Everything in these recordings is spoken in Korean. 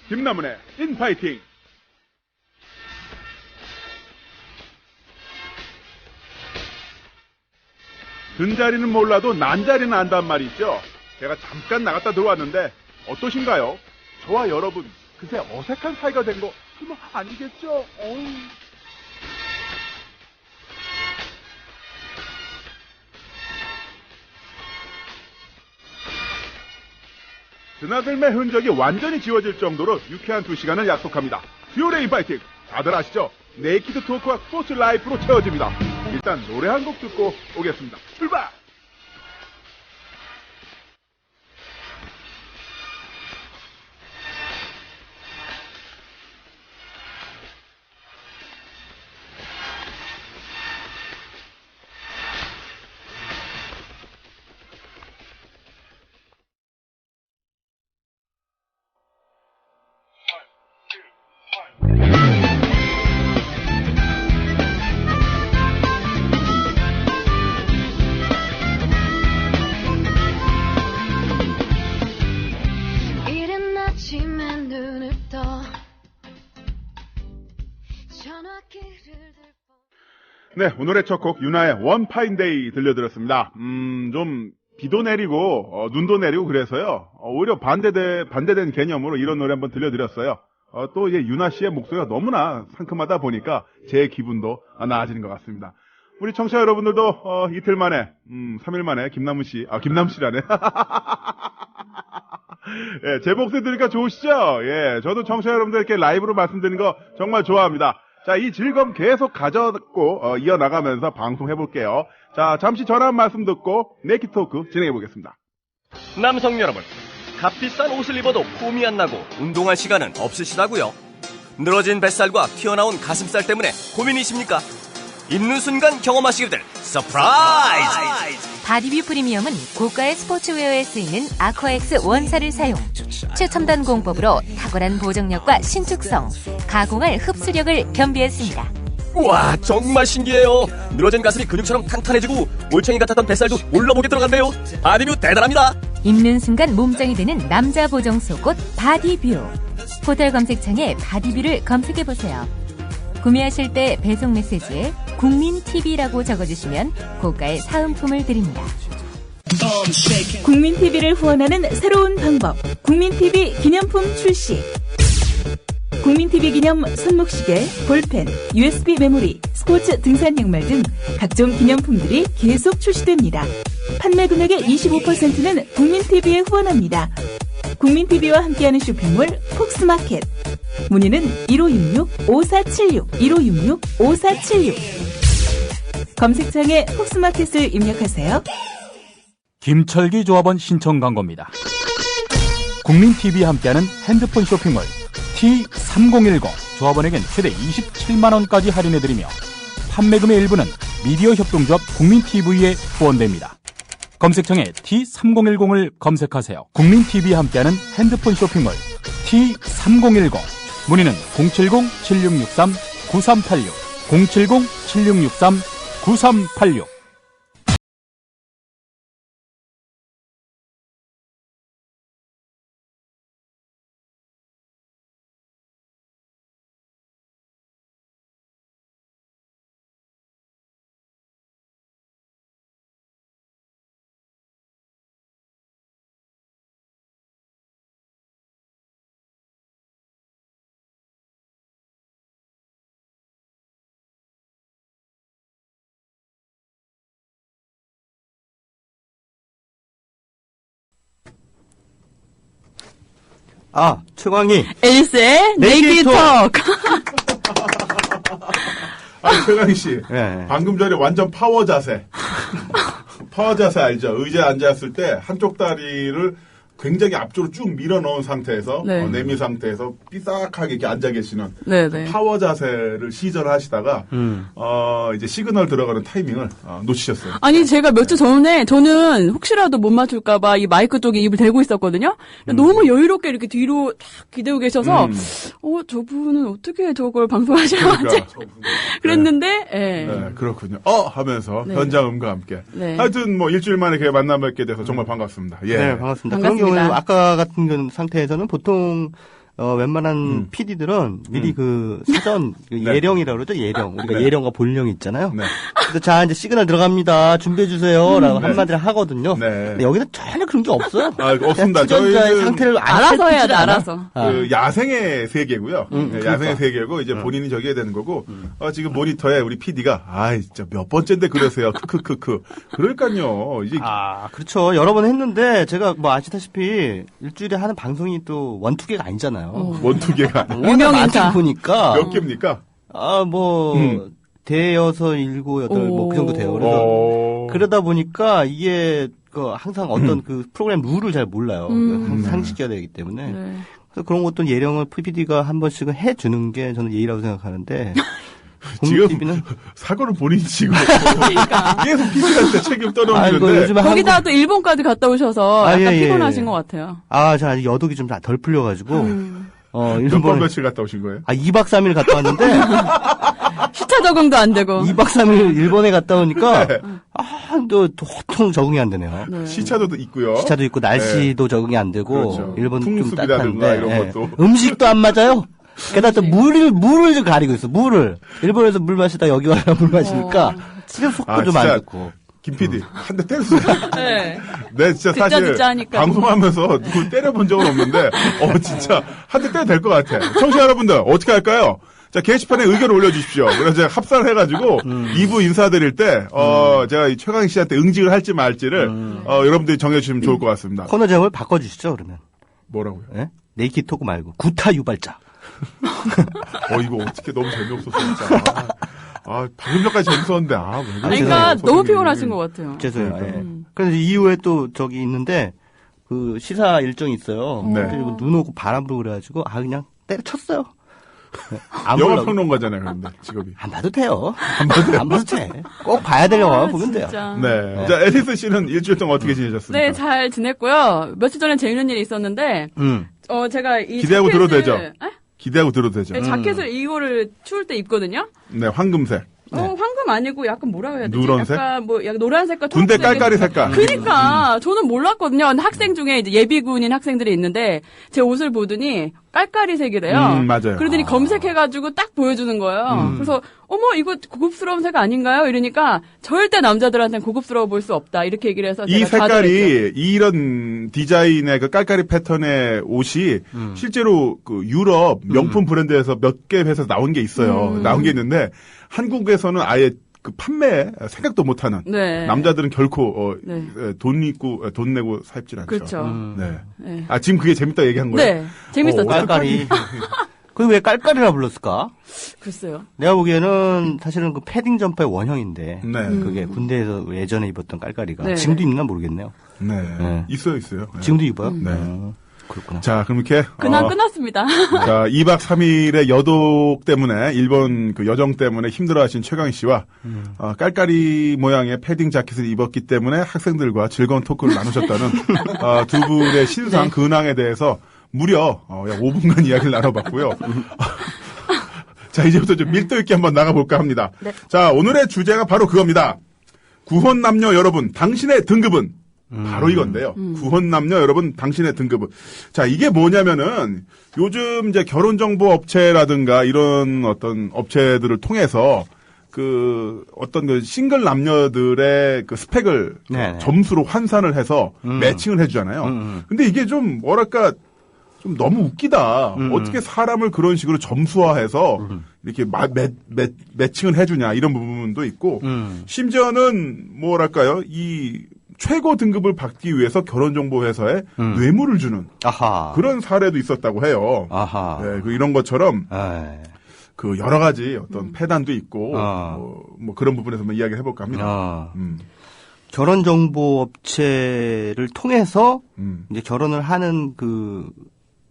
김남훈의 인파이팅. 든자리는 몰라도 난자리는 안단 말이 있죠. 제가 잠깐 나갔다 들어왔는데 어떠신가요? 저와 여러분 그새 어색한 사이가 된 거 설마 아니겠죠? 어휴. 드나들매 흔적이 완전히 지워질 정도로 유쾌한 2시간을 약속합니다. 수요일의 인파이팅 다들 아시죠? 네이키드 토크와 스포츠 라이프로 채워집니다. 일단 노래 한 곡 듣고 오겠습니다. 출발! 네, 오늘의 첫 곡 유나의 원 파인 데이 들려드렸습니다. 좀 비도 내리고 눈도 내리고 그래서요. 오히려 반대된 개념으로 이런 노래 한번 들려드렸어요. 또 이제 유나 씨의 목소리가 너무나 상큼하다 보니까 제 기분도 나아지는 것 같습니다. 우리 청취자 여러분들도 이틀 만에 3일 만에 김남훈 씨라네. 예, 제 목소리 들으니까 좋으시죠? 예, 저도 청취자 여러분들께 라이브로 말씀드리는 거 정말 좋아합니다. 자, 이 즐거움 계속 가져고 이어나가면서 방송해볼게요. 자, 잠시 전화 한 말씀 듣고 네이키드 토크 진행해보겠습니다. 남성 여러분, 값비싼 옷을 입어도 폼이 안 나고 운동할 시간은 없으시다고요? 늘어진 뱃살과 튀어나온 가슴살 때문에 고민이십니까? 입는 순간 경험하시게 될 서프라이즈! 바디뷰 프리미엄은 고가의 스포츠웨어에 쓰이는 아쿠아엑스 원사를 사용. 최첨단 공법으로 탁월한 보정력과 신축성, 가공할 흡수력을 겸비했습니다. 우와, 정말 신기해요. 늘어진 가슴이 근육처럼 탄탄해지고 올챙이 같았던 뱃살도 올라보게 들어간대요. 바디뷰 대단합니다. 입는 순간 몸짱이 되는 남자 보정 속옷 바디뷰. 포털 검색창에 바디뷰를 검색해보세요. 구매하실 때 배송 메시지에 국민TV라고 적어주시면 고가의 사은품을 드립니다. 국민TV를 후원하는 새로운 방법. 국민TV 기념품 출시. 국민TV 기념 손목시계, 볼펜, USB 메모리, 스포츠 등산 양말 등 각종 기념품들이 계속 출시됩니다. 판매 금액의 25%는 국민TV에 후원합니다. 국민TV와 함께하는 쇼핑몰 폭스마켓. 문의는 1566-5476, 1566-5476. 검색창에 폭스마켓을 입력하세요. 김철기 조합원 신청 광고입니다. 국민TV와 함께하는 핸드폰 쇼핑몰 T3010 조합원에겐 최대 27만원까지 할인해드리며 판매금의 일부는 미디어 협동조합 국민TV에 후원됩니다. 검색창에 T3010을 검색하세요. 국민TV와 함께하는 핸드폰 쇼핑몰 T3010. 문의는 070-7663-9386, 070-7663-9386. 최광희. 앨리스의 네이키드 토크. 최강희 씨. 네. 방금 전에 완전 파워 자세. 파워 자세 알죠? 의자에 앉았을 때 한쪽 다리를 굉장히 앞쪽으로 쭉 밀어 넣은 상태에서 네. 내미 상태에서 삐싹하게 이렇게 앉아 계시는 네네. 파워 자세를 시전하시다가 이제 시그널 들어가는 타이밍을 놓치셨어요. 아니 제가 몇 주 전에 저는 혹시라도 못 맞출까봐 이 마이크 쪽에 입을 대고 있었거든요. 너무 여유롭게 이렇게 뒤로 탁 기대고 계셔서 저분은 어떻게 저걸 방송하시나 그러니까, 그랬는데 네, 그렇군요. 하면서 네. 현장음과 함께. 네. 하여튼 뭐 일주일 만에 이렇게 만나 뵙게 돼서 정말 반갑습니다. 예. 네, 반갑습니다. 반갑습니다. 그런 경우는 아까 같은 상태에서는 보통 웬만한 PD들은 미리 그 사전 그 네. 예령이라고 그러죠? 예령. 우리가 네. 예령과 본령이 있잖아요. 네. 그래서 자, 이제 시그널 들어갑니다. 준비해주세요. 라고 한마디를 하거든요. 네. 근데 여기는 전혀 그런 게 없어요. 없습니다. 투전자의 저희는 상태를 알아서 해야 돼, 않아. 알아서. 그 야생의 세계고요. 네, 그러니까. 야생의 세계고 이제 본인이 저기 해야 되는 거고 지금 모니터에 우리 PD가 진짜 몇 번째인데 그러세요. 크크크크. 그러니까요. 이제 그렇죠. 여러 번 했는데 제가 뭐 아시다시피 일주일에 하는 방송이 또 원투개가 아니잖아요. 원투개가 유명 인사. 보니까 몇 개입니까? 대여섯, 일곱, 여덟, 뭐 그 정도 돼요. 그래서 그러다 보니까 이게 항상 어떤 그 프로그램 룰을 잘 몰라요. 상식해야 되기 때문에. 네. 그래서 그런 것도 예령을 PD가 한 번씩은 해주는 게 저는 예의라고 생각하는데. 지금 TV는 사고를 본인이 지고 그러니까. 계속 PD한테 책임 아이고, 떠넘기는데 요즘에 거기다 또 일본까지 갔다 오셔서 약간 예, 피곤하신 예. 것 같아요. 제가 아직 여독이 좀 덜 풀려가지고. 몇 번 일본 며칠 갔다 오신 거예요? 2박 3일 갔다 왔는데, 시차 적응도 안 되고. 2박 3일 일본에 갔다 오니까, 또 도통 적응이 안 되네요. 네. 시차도 있고요. 시차도 있고, 날씨도 적응이 안 되고, 그렇죠. 일본 좀 풍습이라든가 따뜻한데, 이런 예. 것도. 음식도 안 맞아요. 게다가 또 물을 좀 가리고 있어, 물을. 일본에서 물 마시다 여기 와서 물 마시니까, 지금 속도 좀 안 진짜 좋고. 김 PD 한 대 때렸어요. 네. 네, 진짜 듣자, 사실 듣자 하니까. 방송하면서 누굴 때려본 적은 없는데, 진짜 한 대 때려도 될 것 같아. 청취자 여러분들 어떻게 할까요? 자, 게시판에 의견을 올려주십시오. 그래서 제가 합산을 해가지고 2부 인사드릴 때, 제가 이 최강희 씨한테 응징을 할지 말지를 여러분들이 정해주시면 좋을 것 같습니다. 코너 제목을 바꿔주시죠, 그러면. 뭐라고요? 예? 네이키 토크 말고, 구타 유발자. 이거 어떻게 너무 재미없었어, 진짜. 방금 전까지 재밌었는데, 왜 아니, 그러세요? 그러니까 너무 선생님. 피곤하신 것 같아요. 죄송해요. 예. 그래서 이후에 또 저기 있는데 그 시사 일정이 있어요. 네. 그리고 눈 오고 바람 불고 그래가지고 그냥 때려쳤어요. 안 영화 보려고. 평론가잖아요, 그런데 직업이. 안 봐도 돼요. 안 봐도 돼. 꼭 봐야 될 영화 보면 돼요. 진짜. 네. 자, 앨리스 씨는 일주일 동안 어떻게 지내셨습니까? 네, 잘 지냈고요. 며칠 전에 재밌는 일이 있었는데, 제가 이 기대하고 자켓을, 들어도 되죠? 에? 기대하고 들어도 되죠. 네, 자켓을 이거를 추울 때 입거든요. 네, 황금색. 황금 아니고 약간 뭐라고 해야 되지? 누런색? 약간 약간 노란색과 군대 초록색이- 깔깔이 색깔. 그러니까 저는 몰랐거든요. 근데 학생 중에 이제 예비군인 학생들이 있는데 제 옷을 보더니 깔깔이색이래요. 맞아요. 그러더니 검색해가지고 딱 보여주는 거예요. 그래서 어머 이거 고급스러운 색 아닌가요? 이러니까 절대 남자들한테는 고급스러워 보일 수 없다 이렇게 얘기를 해서 이 제가 좌절했죠. 색깔이 이런 디자인의 그 깔깔이 패턴의 옷이 실제로 그 유럽 명품 브랜드에서 몇 개 회사에서 나온 게 있어요. 나온 게 있는데 한국에서는 아예 그 판매에 생각도 못하는 네. 남자들은 결코 네. 돈 내고 사 입질 않죠. 그렇죠. 네. 네. 지금 그게 재밌다 얘기한 거예요? 네, 재밌었죠. 깔깔이. 그게 왜 깔깔이라 불렀을까? 글쎄요. 내가 보기에는 사실은 그 패딩 점퍼의 원형인데 네. 그게 군대에서 예전에 입었던 깔깔이가 네. 지금도 입나 모르겠네요. 네. 네. 있어요. 네. 지금도 입어요? 네. 그렇구나. 자, 그럼 이렇게 그날 끝났습니다. 자, 2박 3일의 여독 때문에, 일본 그 여정 때문에 힘들어하신 최강희 씨와, 깔깔이 모양의 패딩 자켓을 입었기 때문에 학생들과 즐거운 토크를 나누셨다는, 두 분의 신상, 근황에 대해서 무려, 약 5분간 이야기를 나눠봤고요. 자, 이제부터 좀 밀도 있게 한번 나가볼까 합니다. 네. 자, 오늘의 주제가 바로 그겁니다. 구혼남녀 여러분, 당신의 등급은? 바로 이건데요. 구혼남녀 여러분, 당신의 등급은. 자, 이게 뭐냐면은, 요즘 이제 결혼정보 업체라든가 이런 어떤 업체들을 통해서, 어떤 그 싱글 남녀들의 그 스펙을 네네. 점수로 환산을 해서 매칭을 해주잖아요. 근데 이게 좀, 뭐랄까, 좀 너무 웃기다. 어떻게 사람을 그런 식으로 점수화해서 이렇게 매칭을 해주냐, 이런 부분도 있고, 심지어는 뭐랄까요, 이 최고 등급을 받기 위해서 결혼정보회사에 뇌물을 주는 아하. 그런 사례도 있었다고 해요. 아하. 네, 이런 것처럼 에이. 그 여러 가지 어떤 폐단도 있고, 뭐 그런 부분에서 한번 이야기를 해볼까 합니다. 결혼 정보 업체를 통해서 음. 이제 결혼을 하는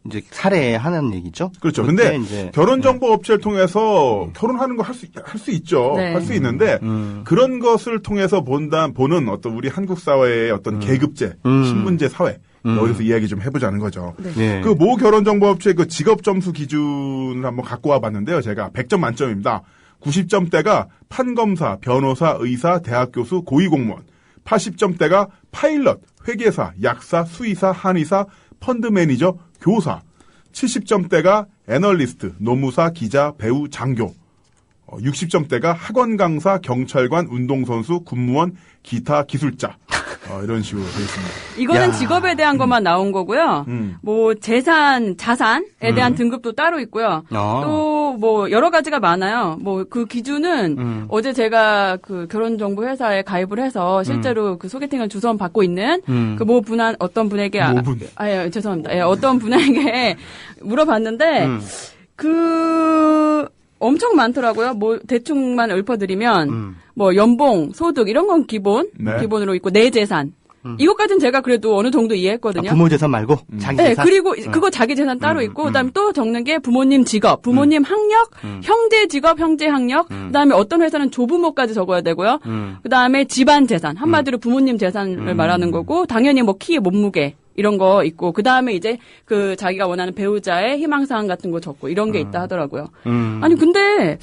이제 사례에 하는 얘기죠. 그렇죠. 그때 근데 이제 결혼정보 업체를 통해서 결혼하는 거 할 수 있죠. 네. 할 수 있는데 그런 것을 통해서 보는 어떤 우리 한국 사회의 어떤 계급제, 신분제 사회 여기서 이야기 좀 해보자는 거죠. 네. 그 모 결혼정보업체 그 직업 점수 기준을 한번 갖고 와봤는데요. 제가 100점 만점입니다. 90점대가 판검사, 변호사, 의사, 대학 교수, 고위공무원. 80점대가 파일럿, 회계사, 약사, 수의사, 한의사, 펀드 매니저, 교사. 70점대가 애널리스트, 노무사, 기자, 배우, 장교. 60점대가 학원 강사, 경찰관, 운동선수, 군무원, 기타, 기술자. 이런 식으로 되어 있습니다. 이거는 직업에 대한 것만 나온 거고요. 뭐 자산에 대한 등급도 따로 있고요. 또 뭐 여러 가지가 많아요. 뭐 그 기준은 어제 제가 그 결혼정보 회사에 가입을 해서 실제로 그 소개팅을 주선 받고 있는 그 어떤 분에게 죄송합니다. 예, 어떤 분에게 물어봤는데 엄청 많더라고요. 뭐 대충만 읊어드리면 뭐 연봉, 소득 이런 건 기본으로 있고 내 재산. 이것까지는 제가 그래도 어느 정도 이해했거든요. 부모 재산 말고 자기 네, 재산. 그리고 그거 자기 재산 따로 있고 그다음에 또 적는 게 부모님 직업, 부모님 학력, 형제 직업, 형제 학력. 그다음에 어떤 회사는 조부모까지 적어야 되고요. 그다음에 집안 재산. 한마디로 부모님 재산을 말하는 거고 당연히 뭐 키, 몸무게 이런 거 있고 그다음에 이제 그 자기가 원하는 배우자의 희망사항 같은 거 적고 이런 게 있다 하더라고요. 아니 근데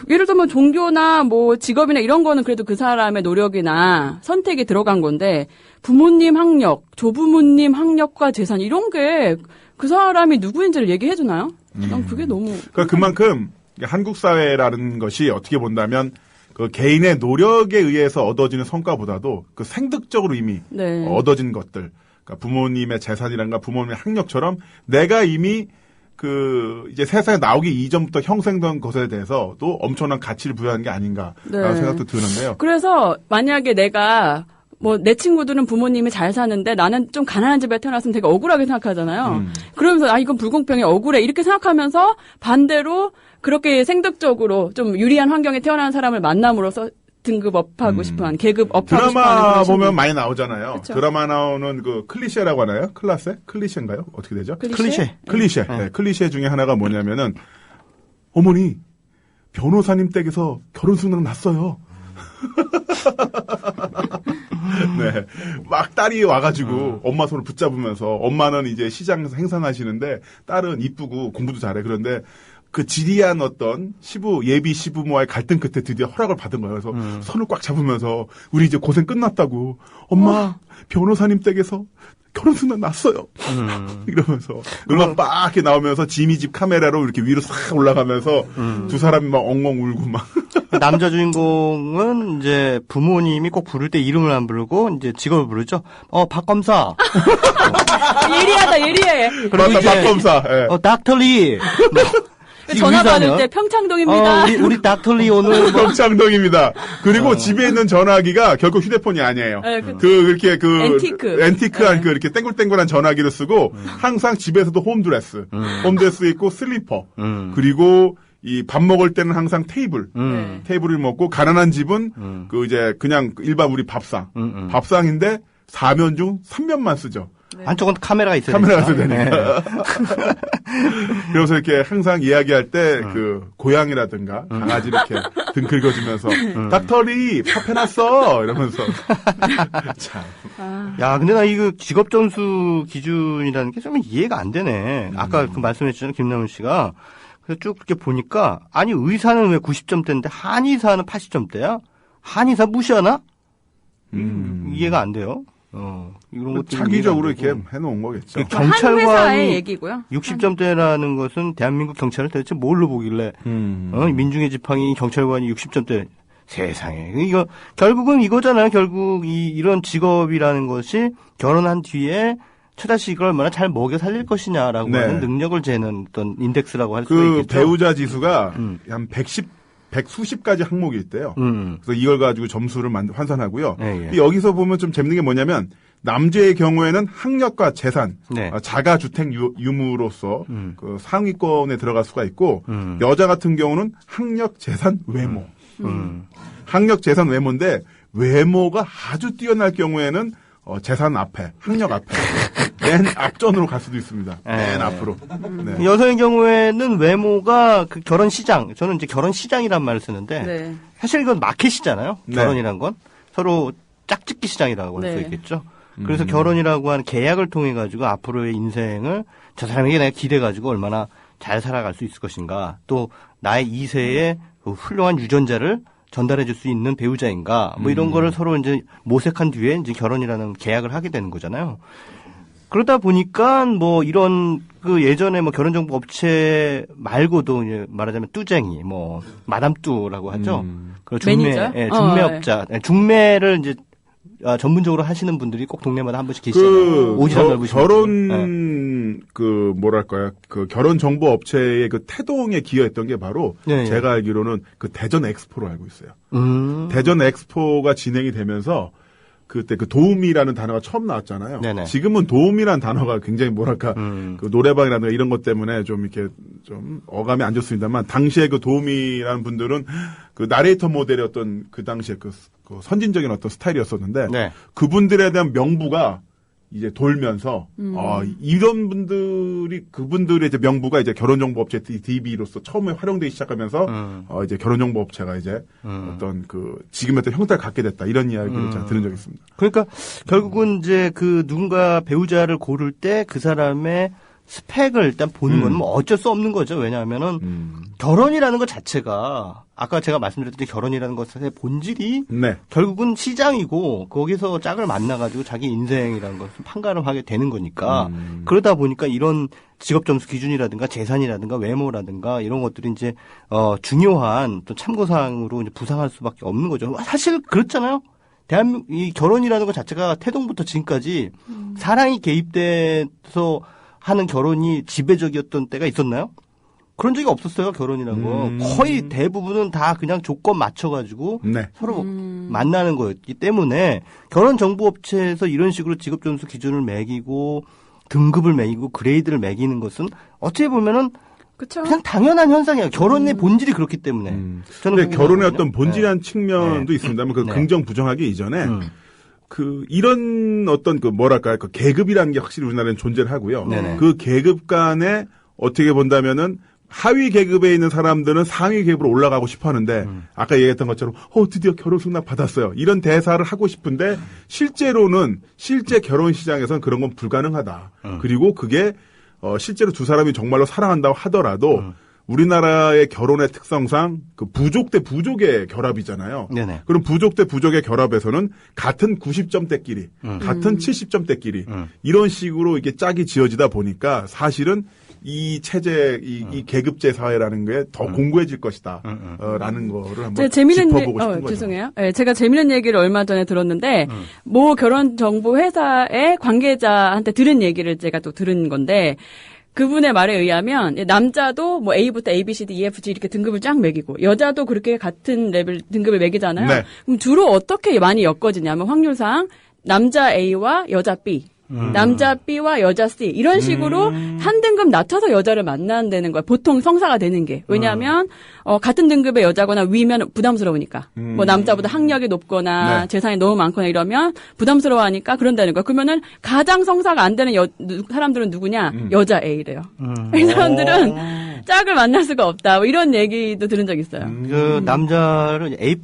예를 들면 종교나 뭐 직업이나 이런 거는 그래도 그 사람의 노력이나 선택이 들어간 건데 부모님 학력, 조부모님 학력과 재산 이런 게 그 사람이 누구인지를 얘기해 주나요? 난 그게 너무 그러니까 그만큼 한국 사회라는 것이 어떻게 본다면 그 개인의 노력에 의해서 얻어지는 성과보다도 그 생득적으로 이미 네. 얻어진 것들, 그러니까 부모님의 재산이란가 부모님의 학력처럼 내가 이미 이제 세상에 나오기 이전부터 형성된 것에 대해서도 엄청난 가치를 부여하는 게 아닌가라는 생각도 드는데요. 그래서 만약에 내가 내 친구들은 부모님이 잘 사는데 나는 좀 가난한 집에 태어났으면 되게 억울하게 생각하잖아요. 그러면서 이건 불공평해, 억울해 이렇게 생각하면서 반대로 그렇게 생득적으로 좀 유리한 환경에 태어난 사람을 만남으로써 등급업하고 싶어하는, 계급업하고 싶어하는 드라마 보면 많이 나오잖아요. 그쵸? 드라마 나오는 그 클리셰라고 하나요? 클리셰인가요? 어떻게 되죠? 클리셰? 클리셰. 네, 클리셰 중에 하나가 뭐냐면은 어머니 변호사님 댁에서 결혼수능 났어요. 네. 막 딸이 와가지고 엄마 손을 붙잡으면서 엄마는 이제 시장에서 행상하시는데 딸은 이쁘고 공부도 잘해. 그런데 그 지리한 어떤 예비 시부모와의 갈등 끝에 드디어 허락을 받은 거예요. 그래서 손을 꽉 잡으면서 우리 이제 고생 끝났다고. 엄마, 변호사님 댁에서 결혼수능 났어요. 이러면서 음악 막 이렇게 나오면서 지미 집 카메라로 이렇게 위로 싹 올라가면서 두 사람이 막 엉엉 울고 막. 남자 주인공은 이제 부모님이 꼭 부를 때 이름을 안 부르고 이제 직업을 부르죠. 박 검사. 예리해. 그러니까 박 검사. 예. 닥터리. 전화 받을 때 평창동입니다. 우리 닥터리 오늘 평창동입니다. 그리고 집에 있는 전화기가 결국 휴대폰이 아니에요. 네, 앤티크한 이렇게 땡글땡글한 전화기를 쓰고 항상 집에서도 홈드레스 있고 슬리퍼 그리고 이 밥 먹을 때는 항상 테이블을 먹고 가난한 집은 이제 그냥 일반 우리 밥상인데 4면 중 3면만 쓰죠. 네. 한쪽은 카메라가 있어야 되니까. 네. 그래서 이렇게 항상 이야기할 때 고양이라든가 강아지 이렇게 등 긁어주면서 닥터리 밥 해놨어 이러면서 참. 야, 근데 나 이거 직업 점수 기준이라는 게 좀 이해가 안 되네. 아까 그 말씀해주셨잖아요, 김남훈 씨가. 그래서 쭉 그렇게 보니까 아니 의사는 왜 90점대인데 한의사는 80점대야? 한의사 무시하나? 이해가 안 돼요. 이런 것도 차기적으로 이렇게 해놓은 거겠죠. 한 회사의 얘기고요. 60점대라는 것은 대한민국 경찰을 도대체 뭘로 보길래 민중의 지팡이 경찰관이 60점대 세상에 이거 결국은 이거잖아요. 결국 이런 직업이라는 것이 결혼한 뒤에 처자식을 얼마나 잘 먹여 살릴 것이냐라고 하는 능력을 재는 어떤 인덱스라고 할 수 있겠죠. 배우자 지수가 한 100수십 가지 항목이 있대요. 그래서 이걸 가지고 점수를 환산하고요. 여기서 보면 좀 재밌는 게 뭐냐면 남자의 경우에는 학력과 재산, 자가주택 유무로서 그 상위권에 들어갈 수가 있고 여자 같은 경우는 학력, 재산, 외모. 학력, 재산, 외모인데 외모가 아주 뛰어날 경우에는 재산 앞에, 학력 앞에 맨 앞전으로 갈 수도 있습니다. 맨 앞으로. 네. 여성의 경우에는 외모가 그 결혼 시장, 저는 이제 결혼 시장이란 말을 쓰는데 사실 이건 마켓이잖아요. 결혼이란 건 서로 짝짓기 시장이라고 할 수 있겠죠. 그래서 결혼이라고 하는 계약을 통해 가지고 앞으로의 인생을 저 사람에게 내가 기대 가지고 얼마나 잘 살아갈 수 있을 것인가, 또 나의 2세의 그 훌륭한 유전자를 전달해 줄 수 있는 배우자인가, 뭐 이런 거를 서로 이제 모색한 뒤에 이제 결혼이라는 계약을 하게 되는 거잖아요. 그러다 보니까 뭐 이런 그 예전에 뭐 결혼정보업체 말고도 이제 말하자면 뚜쟁이 뭐 마담 뚜라고 하죠. 그 매니저? 중매업자, 중매를 이제 전문적으로 하시는 분들이 꼭 동네마다 한 분씩 계시잖아요. 오지랖 넓으신 결혼 그 뭐랄까요 그 결혼 정보 업체의 그 태동에 기여했던 게 바로 제가 알기로는 그 대전 엑스포로 알고 있어요. 대전 엑스포가 진행이 되면서 그때 그 도우미라는 단어가 처음 나왔잖아요. 네네. 지금은 도우미라는 단어가 굉장히 뭐랄까 그 노래방이라든가 이런 것 때문에 좀 이렇게 좀 어감이 안 좋습니다만 당시에 그 도우미라는 분들은 그 나레이터 모델이었던 그 당시에 그 선진적인 어떤 스타일이었었는데 네. 그분들에 대한 명부가 이제 돌면서 이런 그분들의 이제 명부가 이제 결혼정보업체 DB로서 처음에 활용되기 시작하면서 이제 결혼정보업체가 이제 어떤 그 지금의 어떤 형태를 갖게 됐다 이런 이야기를 제가 들은 적이 있습니다. 그러니까 결국은 이제 그 누군가 배우자를 고를 때 그 사람의 스펙을 일단 보는 건 뭐 어쩔 수 없는 거죠. 왜냐하면은 결혼이라는 것 자체가 아까 제가 말씀드렸듯이 결혼이라는 것의 본질이 결국은 시장이고 거기서 짝을 만나가지고 자기 인생이라는 것을 판가름 하게 되는 거니까 그러다 보니까 이런 직업 점수 기준이라든가 재산이라든가 외모라든가 이런 것들이 이제 중요한 또 참고사항으로 이제 부상할 수밖에 없는 거죠. 사실 그렇잖아요. 이 결혼이라는 것 자체가 태동부터 지금까지 사랑이 개입돼서 하는 결혼이 지배적이었던 때가 있었나요? 그런 적이 없었어요, 결혼이라는 거. 거의 대부분은 다 그냥 조건 맞춰가지고 서로 만나는 거였기 때문에 결혼정보업체에서 이런 식으로 직업점수 기준을 매기고 등급을 매기고 그레이드를 매기는 것은 어찌 보면은 그쵸? 그냥 당연한 현상이에요. 결혼의 본질이 그렇기 때문에. 저는 결혼의 어떤 본질이라는 측면도 있습니다만 그 긍정 부정하기 이전에 이런 어떤 그 뭐랄까요 그 계급이라는 게 확실히 우리나라는 존재를 하고요. 그 계급 간에 어떻게 본다면은 하위 계급에 있는 사람들은 상위 계급으로 올라가고 싶어 하는데 아까 얘기했던 것처럼 드디어 결혼 승낙 받았어요. 이런 대사를 하고 싶은데 실제 결혼 시장에서는 그런 건 불가능하다. 그리고 그게 실제로 두 사람이 정말로 사랑한다고 하더라도 우리나라의 결혼의 특성상 그 부족 대 부족의 결합이잖아요. 그럼 부족 대 부족의 결합에서는 같은 90점대끼리, 같은 70점대끼리 이런 식으로 이게 짝이 지어지다 보니까 사실은 이 체제, 이 계급제 사회라는 게 더 공고해질 것이다. 라는 거를 한번 짚어보고 싶은 거죠. 죄송해요. 네, 제가 재미있는 얘기를 얼마 전에 들었는데 모 결혼정보회사의 관계자한테 들은 얘기를 제가 또 들은 건데 그분의 말에 의하면 남자도 뭐 A부터 A, B, C, D, E, F, G 이렇게 등급을 쫙 매기고 여자도 그렇게 같은 레벨 등급을 매기잖아요. 그럼 주로 어떻게 많이 엮어지냐면 확률상 남자 A와 여자 B, 남자 B와 여자 C 이런 식으로 한 등급 낮춰서 여자를 만난다는 거예요. 보통 성사가 되는 게. 왜냐하면 같은 등급의 여자거나 위면 부담스러우니까. 뭐 남자보다 학력이 높거나 재산이 너무 많거나 이러면 부담스러워하니까 그런다는 거예요. 그러면은 가장 성사가 안 되는 사람들은 누구냐? 여자 A래요. 이 사람들은 짝을 만날 수가 없다. 뭐 이런 얘기도 들은 적 있어요. 그 남자를 A++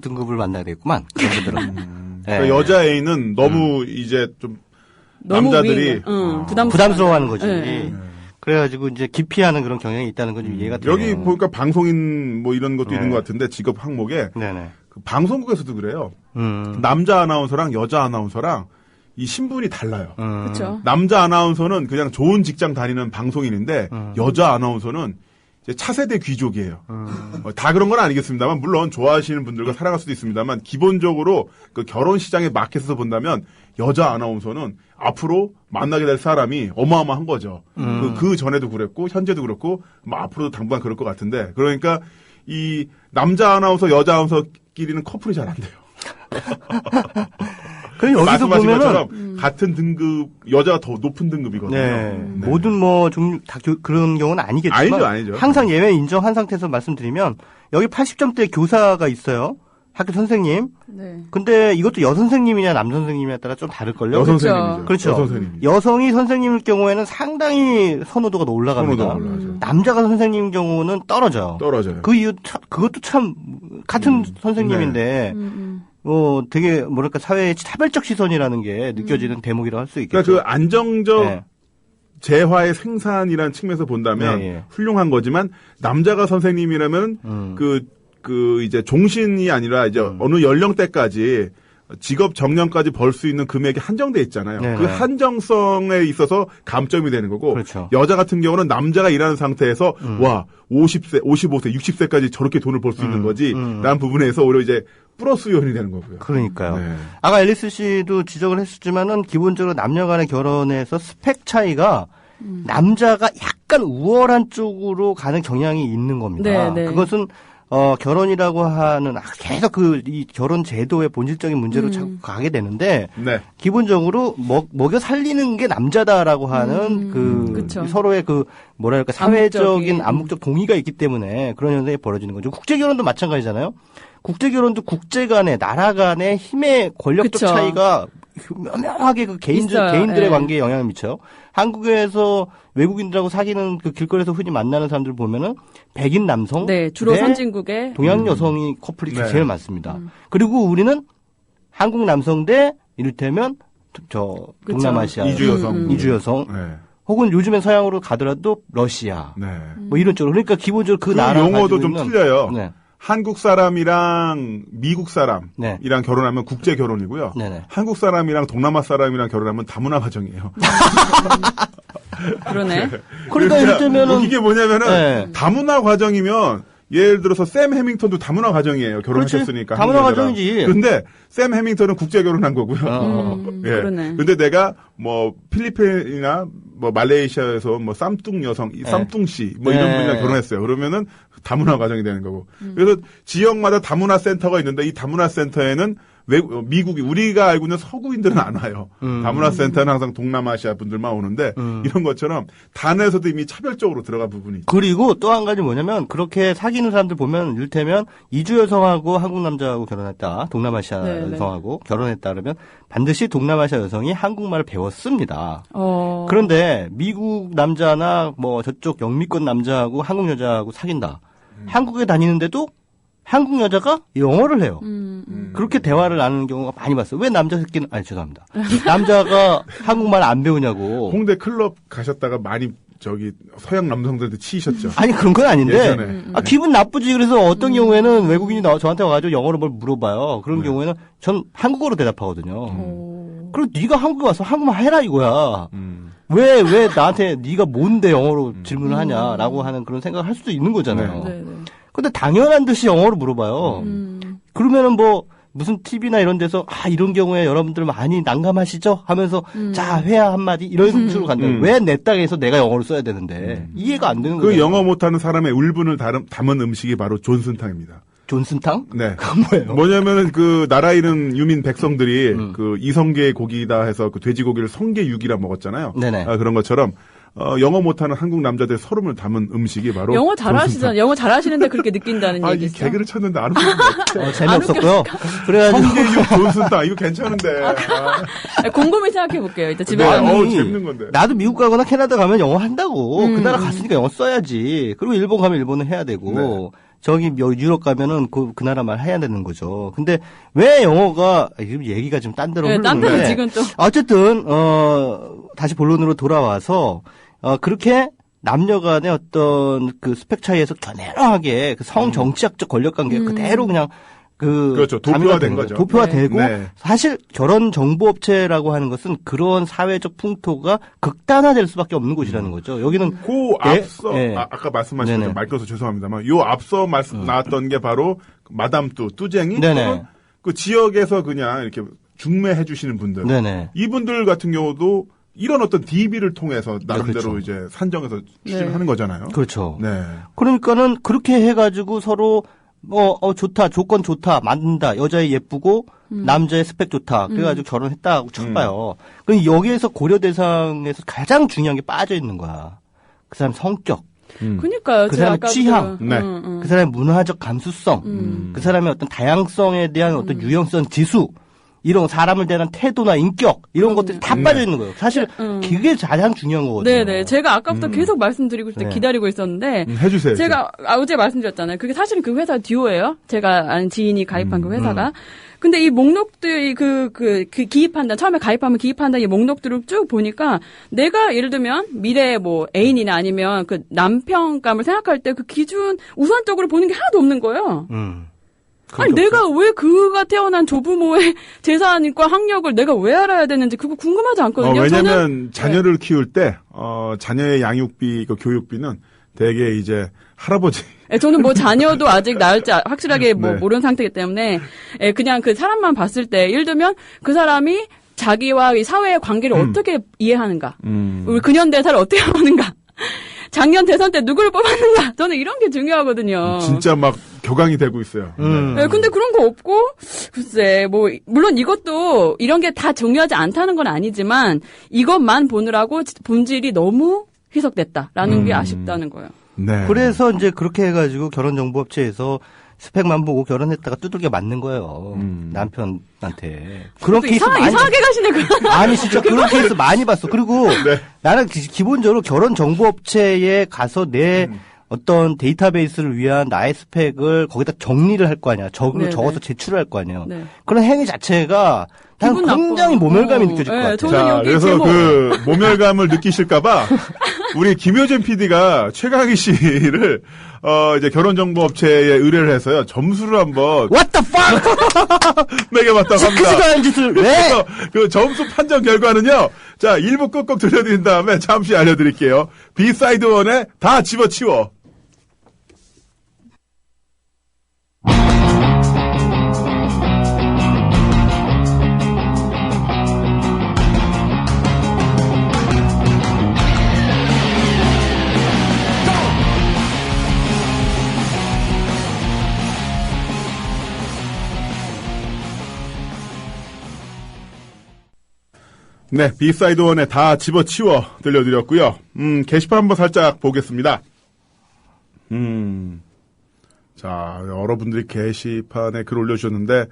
등급을 만나야 되겠구만. 그런 분들은. 그러니까 여자 A는 너무 이제 좀 남자들이 부담스러워하는 거지. 그래가지고 이제 기피하는 그런 경향이 있다는 건 좀 이해가 돼요. 여기 보니까 방송인 뭐 이런 것도 있는 것 같은데 직업 항목에 그 방송국에서도 그래요. 남자 아나운서랑 여자 아나운서랑 이 신분이 달라요. 그렇죠. 남자 아나운서는 그냥 좋은 직장 다니는 방송인인데 여자 아나운서는 이제 차세대 귀족이에요. 다 그런 건 아니겠습니다만 물론 좋아하시는 분들과 사랑할 수도 있습니다만 기본적으로 그 결혼 시장의 마켓에서 본다면 여자 아나운서는 앞으로 만나게 될 사람이 어마어마한 거죠. 그 전에도 그랬고 현재도 그렇고 뭐 앞으로도 당분간 그럴 것 같은데 그러니까 이 남자 아나운서 여자 아나운서끼리는 커플이 잘 안 돼요. 여기서 말씀하신 보면은 것처럼 같은 등급 여자가 더 높은 등급이거든요. 모든 뭐 종류 다 그런 경우는 아니겠지만 아니죠. 항상 예외 인정한 상태에서 말씀드리면 여기 80점대 교사가 있어요. 학교 선생님. 근데 이것도 여선생님이냐 남선생님이냐에 따라 좀 다를걸요. 여선생님이죠. 그렇죠. 여선생님. 여성이 선생님일 경우에는 상당히 선호도가 더 올라갑니다. 남자가 선생님인 경우는 떨어져요. 그 이유 그것도 참 같은 선생님인데 되게 뭐랄까 사회의 차별적 시선이라는 게 느껴지는 대목이라고 할 수 있겠죠. 그러니까 그 안정적 재화의 생산이라는 측면에서 본다면 훌륭한 거지만 남자가 선생님이라면 그 이제 종신이 아니라 이제 어느 연령대까지 직업 정년까지 벌 수 있는 금액이 한정돼 있잖아요. 네네. 그 한정성에 있어서 감점이 되는 거고 그렇죠. 여자 같은 경우는 남자가 일하는 상태에서 와 50세, 55세, 60세까지 저렇게 돈을 벌 수 있는 거지 라는 부분에서 오히려 이제 플러스 요인이 되는 거고요. 그러니까요. 네. 아까 앨리스 씨도 지적을 했었지만은 기본적으로 남녀 간의 결혼에서 스펙 차이가 남자가 약간 우월한 쪽으로 가는 경향이 있는 겁니다. 네, 네. 그것은 결혼이라고 하는 계속 이 결혼 제도의 본질적인 문제로 자꾸 가게 되는데 네. 기본적으로 먹여 살리는 게 남자다라고 하는 그쵸. 서로의 뭐랄까 사회적인 암묵적 동의가 있기 때문에 그런 현상이 벌어지는 거죠. 국제 결혼도 마찬가지잖아요. 국제 결혼도 국제 간의 나라 간의 힘의 권력적 그쵸. 차이가 명확하게 개인들의 예. 관계에 영향을 미쳐요. 한국에서 외국인들하고 사귀는 길거리에서 흔히 만나는 사람들 보면은 백인 남성, 네, 주로 대 선진국의 동양 여성이 커플이 네. 제일 많습니다. 그리고 우리는 한국 남성 대 이를테면 동남아시아 이주 여성. 이주 여성. 네. 혹은 요즘엔 서양으로 가더라도 러시아. 네. 뭐 이런 쪽으로. 그러니까 기본적으로 그 그 나라 용어도 좀 틀려요. 네. 한국 사람이랑 미국 사람이랑 네. 결혼하면 국제 결혼이고요. 네네. 한국 사람이랑 동남아 사람이랑 결혼하면 다문화 가정이에요. 그러네. 그러니까 이를테면은 이게 뭐냐면은 네. 다문화 과정이면 예를 들어서 샘 해밍턴도 다문화 가정이에요. 결혼하셨으니까. 그렇지. 다문화 한국 여자랑. 가정이지. 근데 샘 해밍턴은 국제 결혼한 거고요. 예. 그러네. 근데 내가 뭐 필리핀이나 뭐 말레이시아에서 뭐 쌈뚱 여성, 쌈뚱 씨 뭐 이런 네. 분이랑 결혼했어요. 그러면은 다문화 가정이 되는 거고. 그래서 지역마다 다문화 센터가 있는데 이 다문화 센터에는 미국이 우리가 알고 있는 서구인들은 안 와요. 다문화 센터는 항상 동남아시아 분들만 오는데 이런 것처럼 단에서도 이미 차별적으로 들어간 부분이 있죠. 그리고 또 한 가지 뭐냐면 그렇게 사귀는 사람들 보면 이를테면 이주 여성하고 한국 남자하고 결혼했다. 동남아시아 네네. 여성하고 결혼했다 그러면 반드시 동남아시아 여성이 한국말을 배웠습니다. 어. 그런데 미국 남자나 뭐 저쪽 영미권 남자하고 한국 여자하고 사귄다. 한국에 다니는데도 한국 여자가 영어를 해요. 그렇게 대화를 나누는 경우가 많이 봤어요. 왜 남자 새끼는 죄송합니다. 남자가 한국말 안 배우냐고. 홍대 클럽 가셨다가 많이 서양 남성들한테 치이셨죠. 아니 그런 건 아닌데 예전에. 기분 나쁘지. 그래서 어떤 경우에는 외국인이 저한테 와가지고 영어로 뭘 물어봐요. 그런 경우에는 전 한국어로 대답하거든요. 그리고 네가 한국에 와서 한국말 해라 이거야. 왜 나한테 네가 뭔데 영어로 질문을 하냐라고 하는 그런 생각을 할 수도 있는 거잖아요. 네, 네. 근데 당연한 듯이 영어로 물어봐요. 그러면은 뭐 무슨 TV나 이런 데서 이런 경우에 여러분들 많이 난감하시죠? 하면서 자 회화 한마디 이런 식으로 간다. 왜 내 땅에서 내가 영어를 써야 되는데 이해가 안 되는 거예요. 그 영어 못하는 사람의 울분을 담은 음식이 바로 존슨탕입니다. 존슨탕? 네. 그건 뭐예요? 뭐냐면은 그 나라 잃은 유민 백성들이 그 이성계의 고기다 해서 그 돼지고기를 성계육이라 먹었잖아요. 네네. 그런 것처럼 영어 못하는 한국 남자들의 서름을 담은 음식이 바로 영어 잘하시잖아요. 영어 잘하시는데 그렇게 느낀다는 이 얘기죠. 개그를 쳤는데 안 웃겼는데 재미없었고요. 그래가지고 성계육 존슨탕 이거 괜찮은데. 곰곰이 생각해 볼게요. 이따 집에 네, 가면. 재밌는 건데. 나도 미국 가거나 캐나다 가면 영어 한다고. 그 나라 갔으니까 영어 써야지. 그리고 일본 가면 일본은 해야 되고. 네. 저기 유럽 가면은 그 나라 말 해야 되는 거죠. 근데 왜 영어가 얘기가 좀 딴 데로 네, 딴 데로 흐르는데 지금 또. 어쨌든 다시 본론으로 돌아와서 그렇게 남녀 간의 어떤 그 스펙 차이에서 견해하게 그 성 정치학적 권력 관계가 그대로 그냥 그렇죠. 도표화된 거죠. 도표화되고 네. 사실 결혼 정보업체라고 하는 것은 그런 사회적 풍토가 극단화될 수밖에 없는 곳이라는 거죠. 여기는 앞서 네. 아까 말씀하신 네네. 말 끊어서 죄송합니다만 요 앞서 나왔던 게 바로 마담 뚜쟁이 네네. 그 지역에서 그냥 이렇게 중매해 주시는 분들. 네네. 이분들 같은 경우도 이런 어떤 DB를 통해서 나름대로 그렇죠. 이제 산정해서 추진을 네. 하는 거잖아요. 그렇죠. 네. 그러니까는 그렇게 해가지고 서로 좋다, 조건 좋다, 맞는다, 여자애 예쁘고 남자의 스펙 좋다, 그래가지고 결혼했다고 쳐봐요. 그럼 여기에서 고려 대상에서 가장 중요한 게 빠져 있는 거야. 그 사람 성격, 그니까요. 그 제가 사람의 아까부터 취향, 네. 그 사람의 문화적 감수성, 그 사람의 어떤 다양성에 대한 어떤 유형성 지수, 이런 사람을 대한 태도나 인격 이런 것들이 다 빠져 있는 거예요. 사실 그게 가장 중요한 거거든요. 네네. 제가 아까부터 계속 말씀드리고 네. 기다리고 있었는데 해주세요. 제가 어제 말씀드렸잖아요. 그게 사실은 그 회사 듀오예요. 제가 아는 지인이 가입한 그 회사가. 근데 이 목록들이 기입한다. 처음에 가입하면 기입한다. 이 목록들을 쭉 보니까 내가 예를 들면 미래 뭐 애인이나 아니면 그 남편감을 생각할 때 그 기준 우선적으로 보는 게 하나도 없는 거예요. 아니 내가 왜 그가 태어난 조부모의 재산과 학력을 내가 왜 알아야 되는지 그거 궁금하지 않거든요. 왜냐면 자녀를 키울 때 자녀의 양육비, 그 교육비는 대개 이제 할아버지. 저는 뭐 자녀도 아직 낳을지 확실하게 뭐 네. 모르는 상태이기 때문에 그냥 그 사람만 봤을 때 예를 들면 그 사람이 자기와 이 사회의 관계를 어떻게 이해하는가, 우리 근현 대사를 어떻게 하는가, 작년 대선 때 누구를 뽑았는가, 저는 이런 게 중요하거든요. 진짜 막 격앙이 되고 있어요. 네, 근데 그런 거 없고, 글쎄, 뭐, 물론 이것도 이런 게 다 중요하지 않다는 건 아니지만, 이것만 보느라고 본질이 너무 희석됐다라는 게 아쉽다는 거예요. 네. 그래서 이제 그렇게 해가지고 결혼정보업체에서 스펙만 보고 결혼했다가 두들겨 맞는 거예요. 남편한테. 그런 케이스 많이. 이상하게 가시네, 그. 아니, 진짜 그런 케이스 많이 봤어. 그리고 네. 나는 기본적으로 결혼정보업체에 가서 내 어떤 데이터베이스를 위한 나의 스펙을 거기다 정리를 할 거 아니야. 네네. 적어서 제출을 할 거 아니에요. 네. 그런 행위 자체가 나는 기분 굉장히 나빠. 모멸감이 느껴질 것 네, 같아요. 저는 자, 여기 그래서 제목. 그 모멸감을 느끼실까봐 우리 김효진 PD가 최강희 씨를 이제 결혼정보업체에 의뢰를 해서요 점수를 한번 What the fuck! 매겨봤다고 합니다. 시크지도 않은 짓을 왜? 그래서 그 점수 판정 결과는요. 자, 1부 끝곡 들려드린 다음에 잠시 알려드릴게요. 비사이드 원에 다 집어치워. 네, 비사이드 원에 다 집어치워 들려드렸고요. 게시판 한번 살짝 보겠습니다. 자, 여러분들이 게시판에 글 올려주셨는데,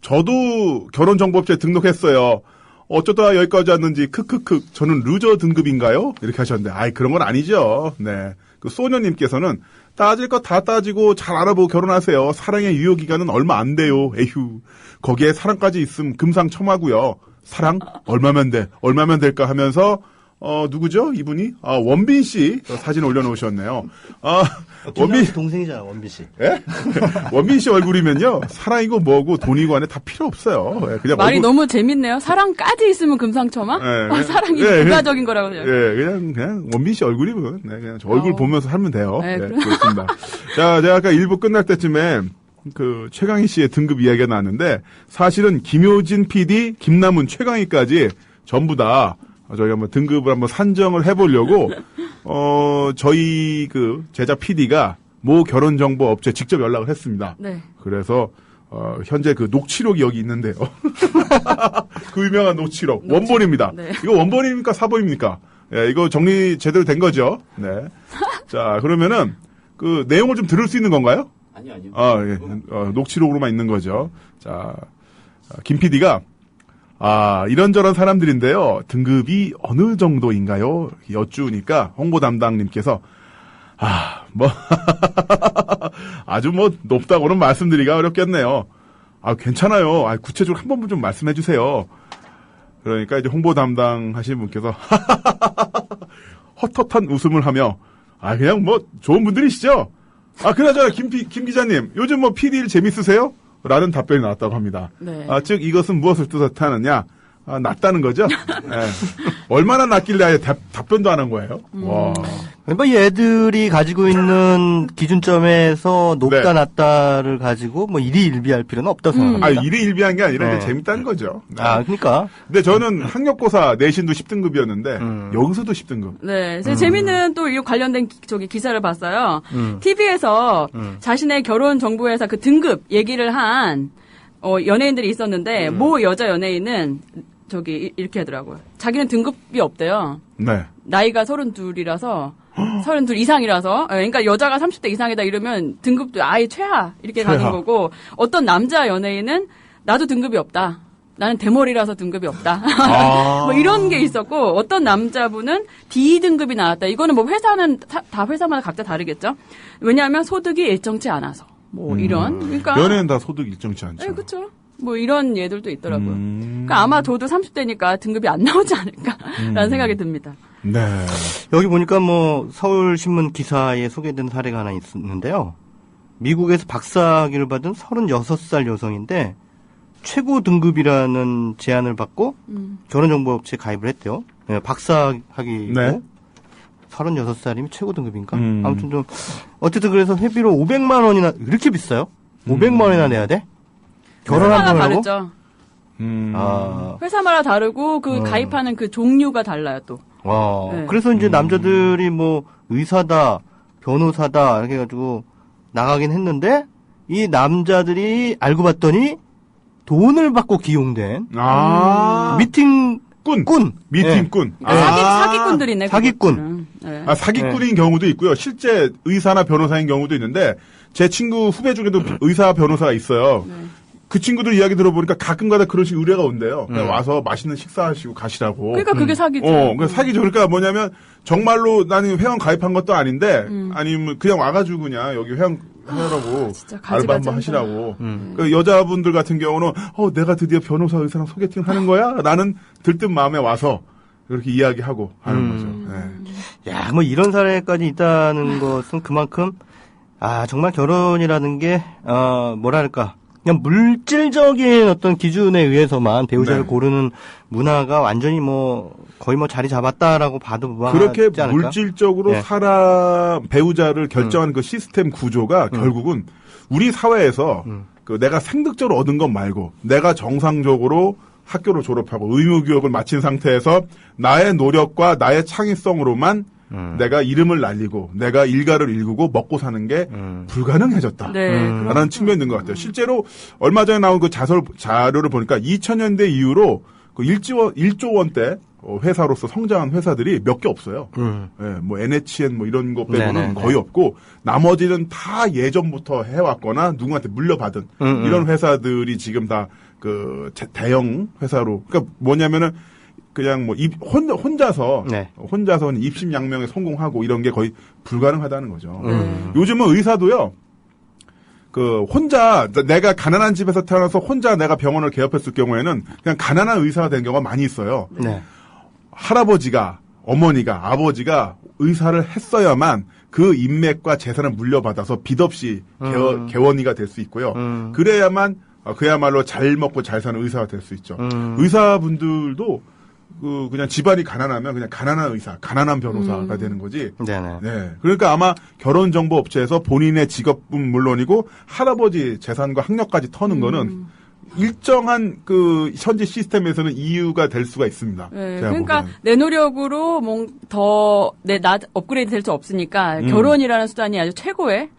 저도 결혼정보업체에 등록했어요. 어쩌다 여기까지 왔는지, 크크크, 저는 루저 등급인가요? 이렇게 하셨는데, 아이, 그런 건 아니죠. 네. 그 소녀님께서는 따질 거 다 따지고 잘 알아보고 결혼하세요. 사랑의 유효기간은 얼마 안 돼요. 에휴. 거기에 사랑까지 있음 금상첨화고요. 사랑? 얼마면 될까 하면서, 누구죠? 이분이? 원빈 씨 사진 올려놓으셨네요. 원빈 씨 동생이잖아, 원빈 씨. 예? 원빈 씨 얼굴이면요. 사랑이고 뭐고 돈이고 안에 다 필요 없어요. 예, 그냥 말이 너무 재밌네요. 사랑까지 있으면 금상첨화? 예, 사랑이 예, 부가적인 거라고 해요. 예, 그냥 원빈 씨 얼굴이면, 네, 그냥 저 얼굴 보면서 살면 돼요. 네, 네, 그렇습니다. 자, 제가 아까 1부 끝날 때쯤에 그 최강희 씨의 등급 이야기가 나왔는데 사실은 김효진 PD, 김남훈, 최강희까지 전부 다 저희가 한번 등급을 한번 산정을 해보려고 저희 그 제작 PD가 모 결혼정보업체 직접 연락을 했습니다. 네. 그래서 현재 그 녹취록이 여기 있는데요. 그 유명한 녹취록 원본입니다. 네. 이거 원본입니까 사본입니까? 예, 이거 정리 제대로 된 거죠. 네. 자, 그러면은 그 내용을 좀 들을 수 있는 건가요? 아니요. 예. 녹취록으로만 있는 거죠. 자, 김 PD가 이런저런 사람들인데요. 등급이 어느 정도인가요? 여쭈니까 홍보 담당님께서 아주 뭐 높다고는 말씀드리기가 어렵겠네요. 괜찮아요. 구체적으로 한 번만 좀 말씀해 주세요. 그러니까 이제 홍보 담당 하신 분께서 헛헛한 웃음을 하며 그냥 뭐 좋은 분들이시죠? 그나저나 김 기자님 요즘 뭐 PD일 재밌으세요? 라는 답변이 나왔다고 합니다. 네. 즉 이것은 무엇을 뜻하느냐? 낮다는 거죠? 네. 얼마나 낮길래 아예 답변도 안 한 거예요? 와. 뭐 얘들이 가지고 있는 기준점에서 높다 네. 낮다를 가지고 뭐 일희일비할 필요는 없다고 생각합니다. 일희일비한 게 아니라 이제 재밌다는 거죠. 네. 그러니까. 근데 저는 학력고사 내신도 10등급이었는데 여기서도 10등급. 네, 재미있는 또 이 관련된 기사를 봤어요. TV에서 자신의 결혼 정보회사 그 등급 얘기를 한 연예인들이 있었는데 모 여자 연예인은 이렇게 하더라고요. 자기는 등급이 없대요. 네. 나이가 32이라서 32 이상이라서 그러니까 여자가 30대 이상이다 이러면 등급도 아예 최하 이렇게 가는 거고 어떤 남자 연예인은 나도 등급이 없다. 나는 대머리라서 등급이 없다. 뭐 이런 게 있었고 어떤 남자분은 D 등급이 나왔다. 이거는 뭐 회사는 다 회사마다 각자 다르겠죠. 왜냐하면 소득이 일정치 않아서 뭐 이런 그러니까 연예인 다 소득 일정치 않죠. 네, 그렇죠. 뭐 이런 예들도 있더라고요. 그러니까 아마 저도 30대니까 등급이 안 나오지 않을까라는 생각이 듭니다. 네. 여기 보니까 뭐 서울신문 기사에 소개된 사례가 하나 있는데요. 미국에서 박사학위를 받은 36살 여성인데 최고 등급이라는 제안을 받고 결혼정보업체에 가입을 했대요. 네, 박사학위고 네. 36살이면 최고 등급인가? 아무튼 좀 어쨌든 그래서 회비로 500만 원이나 이렇게 비싸요? 500만 원이나 내야 돼? 결혼 한 번 하고? 다르죠. 아. 회사마다 다르고 그 가입하는 그 종류가 달라요 또. 네. 그래서 이제 남자들이 뭐 의사다, 변호사다 이렇게 해가지고 나가긴 했는데 이 남자들이 알고 봤더니 돈을 받고 기용된 미팅꾼. 미팅꾼. 네. 사기꾼들이 있네. 사기꾼. 네. 사기꾼인 경우도 있고요. 실제 의사나 변호사인 경우도 있는데 제 친구 후배 중에도 의사 변호사가 있어요. 네. 그 친구들 이야기 들어보니까 가끔가다 그런 식의 의뢰가 온대요. 그냥 와서 맛있는 식사하시고 가시라고. 그러니까 그게 사기죠. 그러니까 사기죠. 그러니까 뭐냐면 정말로 나는 회원 가입한 것도 아닌데 아니면 그냥 와가지고 그냥 여기 회원하라고 진짜 알바 한번 하시라고. 그 여자분들 같은 경우는 내가 드디어 변호사 의사랑 소개팅 하는 거야? 나는 들뜬 마음에 와서 그렇게 이야기하고 하는 거죠. 네. 야, 뭐 이런 사례까지 있다는 것은 그만큼 정말 결혼이라는 게 뭐랄까 그냥 물질적인 어떤 기준에 의해서만 배우자를 네. 고르는 문화가 완전히 거의 자리 잡았다라고 봐도 무방하지 그렇게 않을까? 물질적으로 네. 사람 배우자를 결정하는 그 시스템 구조가 결국은 우리 사회에서 그 내가 생득적으로 얻은 것 말고 내가 정상적으로 학교를 졸업하고 의무교육을 마친 상태에서 나의 노력과 나의 창의성으로만 내가 이름을 날리고 내가 일가를 일구고 먹고 사는 게 불가능해졌다. 네, 라는 측면이 있는 것 같아요. 실제로 얼마 전에 나온 그 자료를 보니까 2000년대 이후로 그 1조 원대 회사로서 성장한 회사들이 몇 개 없어요. 뭐 NHN 뭐 이런 거 빼고는 네네네. 거의 없고 나머지는 다 예전부터 해왔거나 누구한테 물려받은 이런 회사들이 지금 다 그 대형 회사로 그러니까 뭐냐면은 그냥 혼자서 입심양명에 성공하고 이런 게 거의 불가능하다는 거죠. 요즘은 의사도요. 그 혼자 내가 가난한 집에서 태어나서 혼자 내가 병원을 개업했을 경우에는 그냥 가난한 의사가 된 경우가 많이 있어요. 네. 할아버지가 어머니가 아버지가 의사를 했어야만 그 인맥과 재산을 물려받아서 빚 없이 개원이가 될 수 있고요. 그래야만 그야말로 잘 먹고 잘 사는 의사가 될 수 있죠. 의사분들도 그냥 집안이 가난하면 그냥 가난한 의사, 가난한 변호사가 되는 거지. 네네. 네. 그러니까 아마 결혼정보업체에서 본인의 직업은 물론이고 할아버지 재산과 학력까지 터는 거는 일정한 그 현지 시스템에서는 이유가 될 수가 있습니다. 네, 그러니까 내 노력으로 나 업그레이드 될 수 없으니까 결혼이라는 수단이 아주 최고의.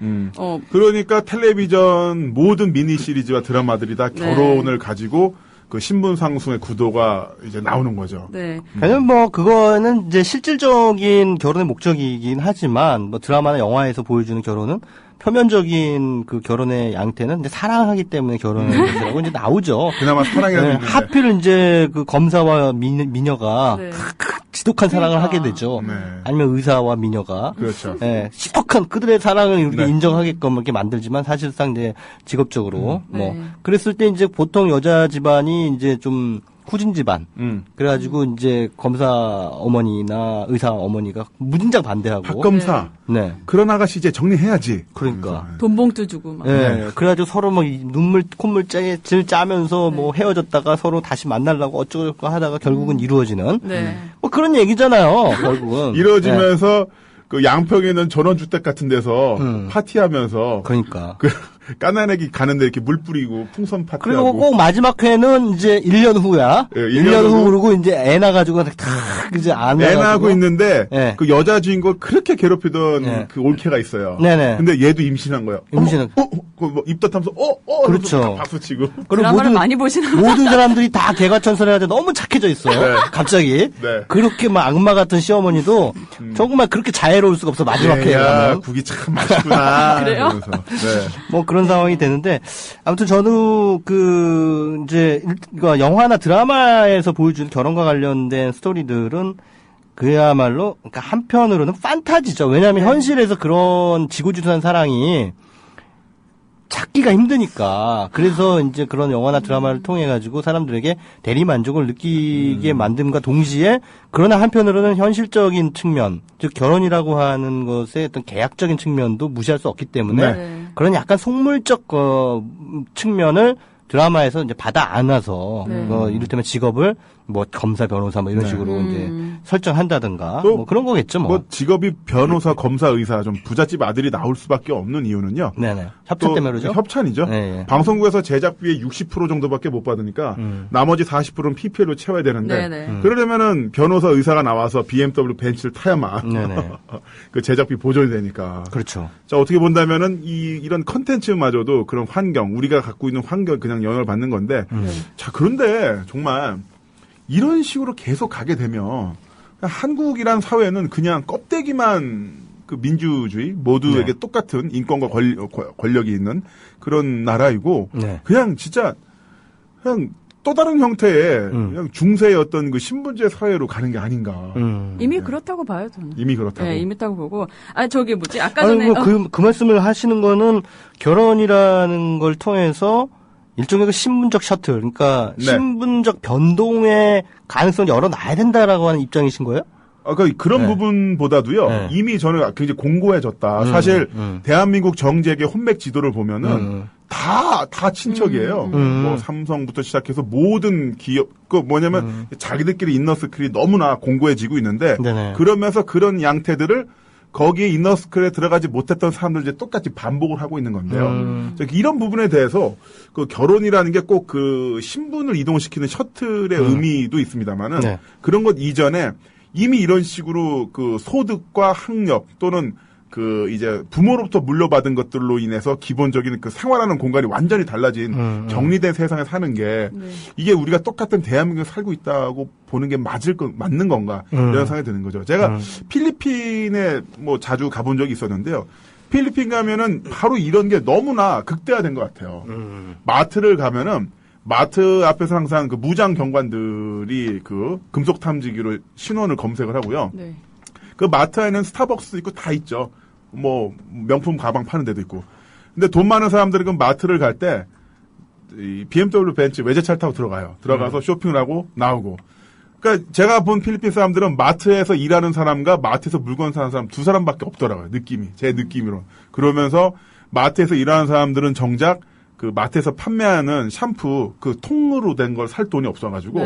그러니까 텔레비전 모든 미니 시리즈와 드라마들이 다 결혼을 가지고 그 신분 상승의 구도가 이제 나오는 거죠. 네. 왜냐면 그거는 이제 실질적인 결혼의 목적이긴 하지만 드라마나 영화에서 보여주는 결혼은 표면적인 그 결혼의 양태는 이제 사랑하기 때문에 결혼하는 것이라고 이제 나오죠. 그나마 사랑이라는 네, 하필 이제 그 검사와 미녀가 지독한 사랑을 하게 되죠. 네. 아니면 의사와 미녀가. 그렇죠. 네, 지독한 그들의 사랑을 이렇게 인정하게끔 이렇게 만들지만 사실상 이제 직업적으로 그랬을 때 이제 보통 여자 집안이 이제 좀 후진 집안. 그래가지고 이제 검사 어머니나 의사 어머니가 무진장 반대하고. 박 검사. 네. 그런 아가씨 이제 정리해야지. 그러니까. 돈 봉투 주고 막. 네. 그래가지고 서로 눈물 콧물 질 짜면서 헤어졌다가 서로 다시 만나려고 어쩌고 하다가 결국은 이루어지는. 네. 그런 얘기잖아요. 결국은. 이루어지면서 그 양평에 있는 전원주택 같은 데서 파티하면서. 그러니까. 까나내기 가는데 이렇게 물 뿌리고 풍선 파티하고. 그리고 꼭 마지막 회는 이제 1년 후야. 예, 1년 후 그러고 이제 애 낳아가지고 다 이제 안 애 낳고 있는데 네. 그 여자 주인공 그렇게 괴롭히던 그 올케가 있어요. 네네. 근데 얘도 임신한 거야. 입덧하면서 그렇죠. 박수치고. 드라마를 많이 보시는 모든 사람들이 다 개과천선해가지고 너무 착해져 있어요. 네. 갑자기. 네. 그렇게 막 악마 같은 시어머니도 정말 그렇게 자애로울 수가 없어 마지막 회에 가면. 국이 참 맛있구나. 그래요? 그러면서. 네. 그런 상황이 되는데 아무튼 저는 이제 영화나 드라마에서 보여주는 결혼과 관련된 스토리들은 그야말로 그러니까 한편으로는 판타지죠. 왜냐하면 현실에서 그런 지고지순한 사랑이 찾기가 힘드니까. 그래서 이제 그런 영화나 드라마를 통해 가지고 사람들에게 대리 만족을 느끼게 만듦과 동시에 그러나 한편으로는 현실적인 측면, 즉 결혼이라고 하는 것의 어떤 계약적인 측면도 무시할 수 없기 때문에 그런 약간 속물적 측면을 드라마에서 이제 받아 안아서 이를테면 직업을 뭐 검사, 변호사 뭐 이런 식으로 이제 설정한다든가 뭐 그런 거겠죠, 뭐. 직업이 변호사, 검사, 의사 좀 부잣집 아들이 나올 수밖에 없는 이유는요. 네네. 협찬 때문에 그러죠. 협찬이죠. 네. 방송국에서 제작비의 60% 정도밖에 못 받으니까 나머지 40%는 PPL로 채워야 되는데 그러려면은 변호사, 의사가 나와서 BMW 벤츠를 타야만 그 제작비 보존이 되니까. 그렇죠. 자, 어떻게 본다면은 이런 컨텐츠마저도 그런 환경, 우리가 갖고 있는 환경 그냥 영향을 받는 건데. 자, 그런데 정말 이런 식으로 계속 가게 되면 한국이란 사회는 그냥 껍데기만 그 민주주의 모두에게 똑같은 인권과 권력이 있는 그런 나라이고 그냥 진짜 그냥 또 다른 형태의 그냥 중세의 어떤 그 신분제 사회로 가는 게 아닌가. 이미 그렇다고 봐요, 저는. 이미 그렇다고. 네, 이미 그렇다고 보고. 저기 뭐지? 아까 전에 그 말씀을 하시는 거는 결혼이라는 걸 통해서 일종의 그 신분적 셔틀, 그러니까 신분적 변동의 가능성을 열어놔야 된다라고 하는 입장이신 거예요? 그런 부분보다도요, 이미 저는 굉장히 공고해졌다. 사실, 대한민국 정책의 혼맥 지도를 보면은, 다 친척이에요. 뭐, 삼성부터 시작해서 모든 기업, 자기들끼리 이너스클이 너무나 공고해지고 있는데, 그러면서 그런 양태들을 거기에 이너스클에 들어가지 못했던 사람들 이제 똑같이 반복을 하고 있는 건데요. 이런 부분에 대해서 그 결혼이라는 게 꼭 그 신분을 이동시키는 셔틀의 의미도 있습니다만은 그런 것 이전에 이미 이런 식으로 그 소득과 학력 또는 그 이제 부모로부터 물려받은 것들로 인해서 기본적인 그 생활하는 공간이 완전히 달라진 정리된 세상에 사는 게 이게 우리가 똑같은 대한민국에 살고 있다고 보는 게 맞는 건가 이런 생각이 드는 거죠. 제가 필리핀에 뭐 자주 가본 적이 있었는데요. 필리핀 가면은 바로 이런 게 너무나 극대화된 것 같아요. 마트를 가면은 마트 앞에서 항상 그 무장 경관들이 그 금속 탐지기로 신원을 검색을 하고요. 그 마트에는 스타벅스 있고 다 있죠. 뭐 명품 가방 파는 데도 있고. 근데 돈 많은 사람들은 그 마트를 갈 때 이 BMW 벤츠 외제차를 타고 들어가요. 들어가서 쇼핑을 하고 나오고. 그러니까 제가 본 필리핀 사람들은 마트에서 일하는 사람과 마트에서 물건 사는 사람 두 사람밖에 없더라고요. 제 느낌으로. 그러면서 마트에서 일하는 사람들은 정작 그 마트에서 판매하는 샴푸 그 통으로 된 걸 살 돈이 없어가지고.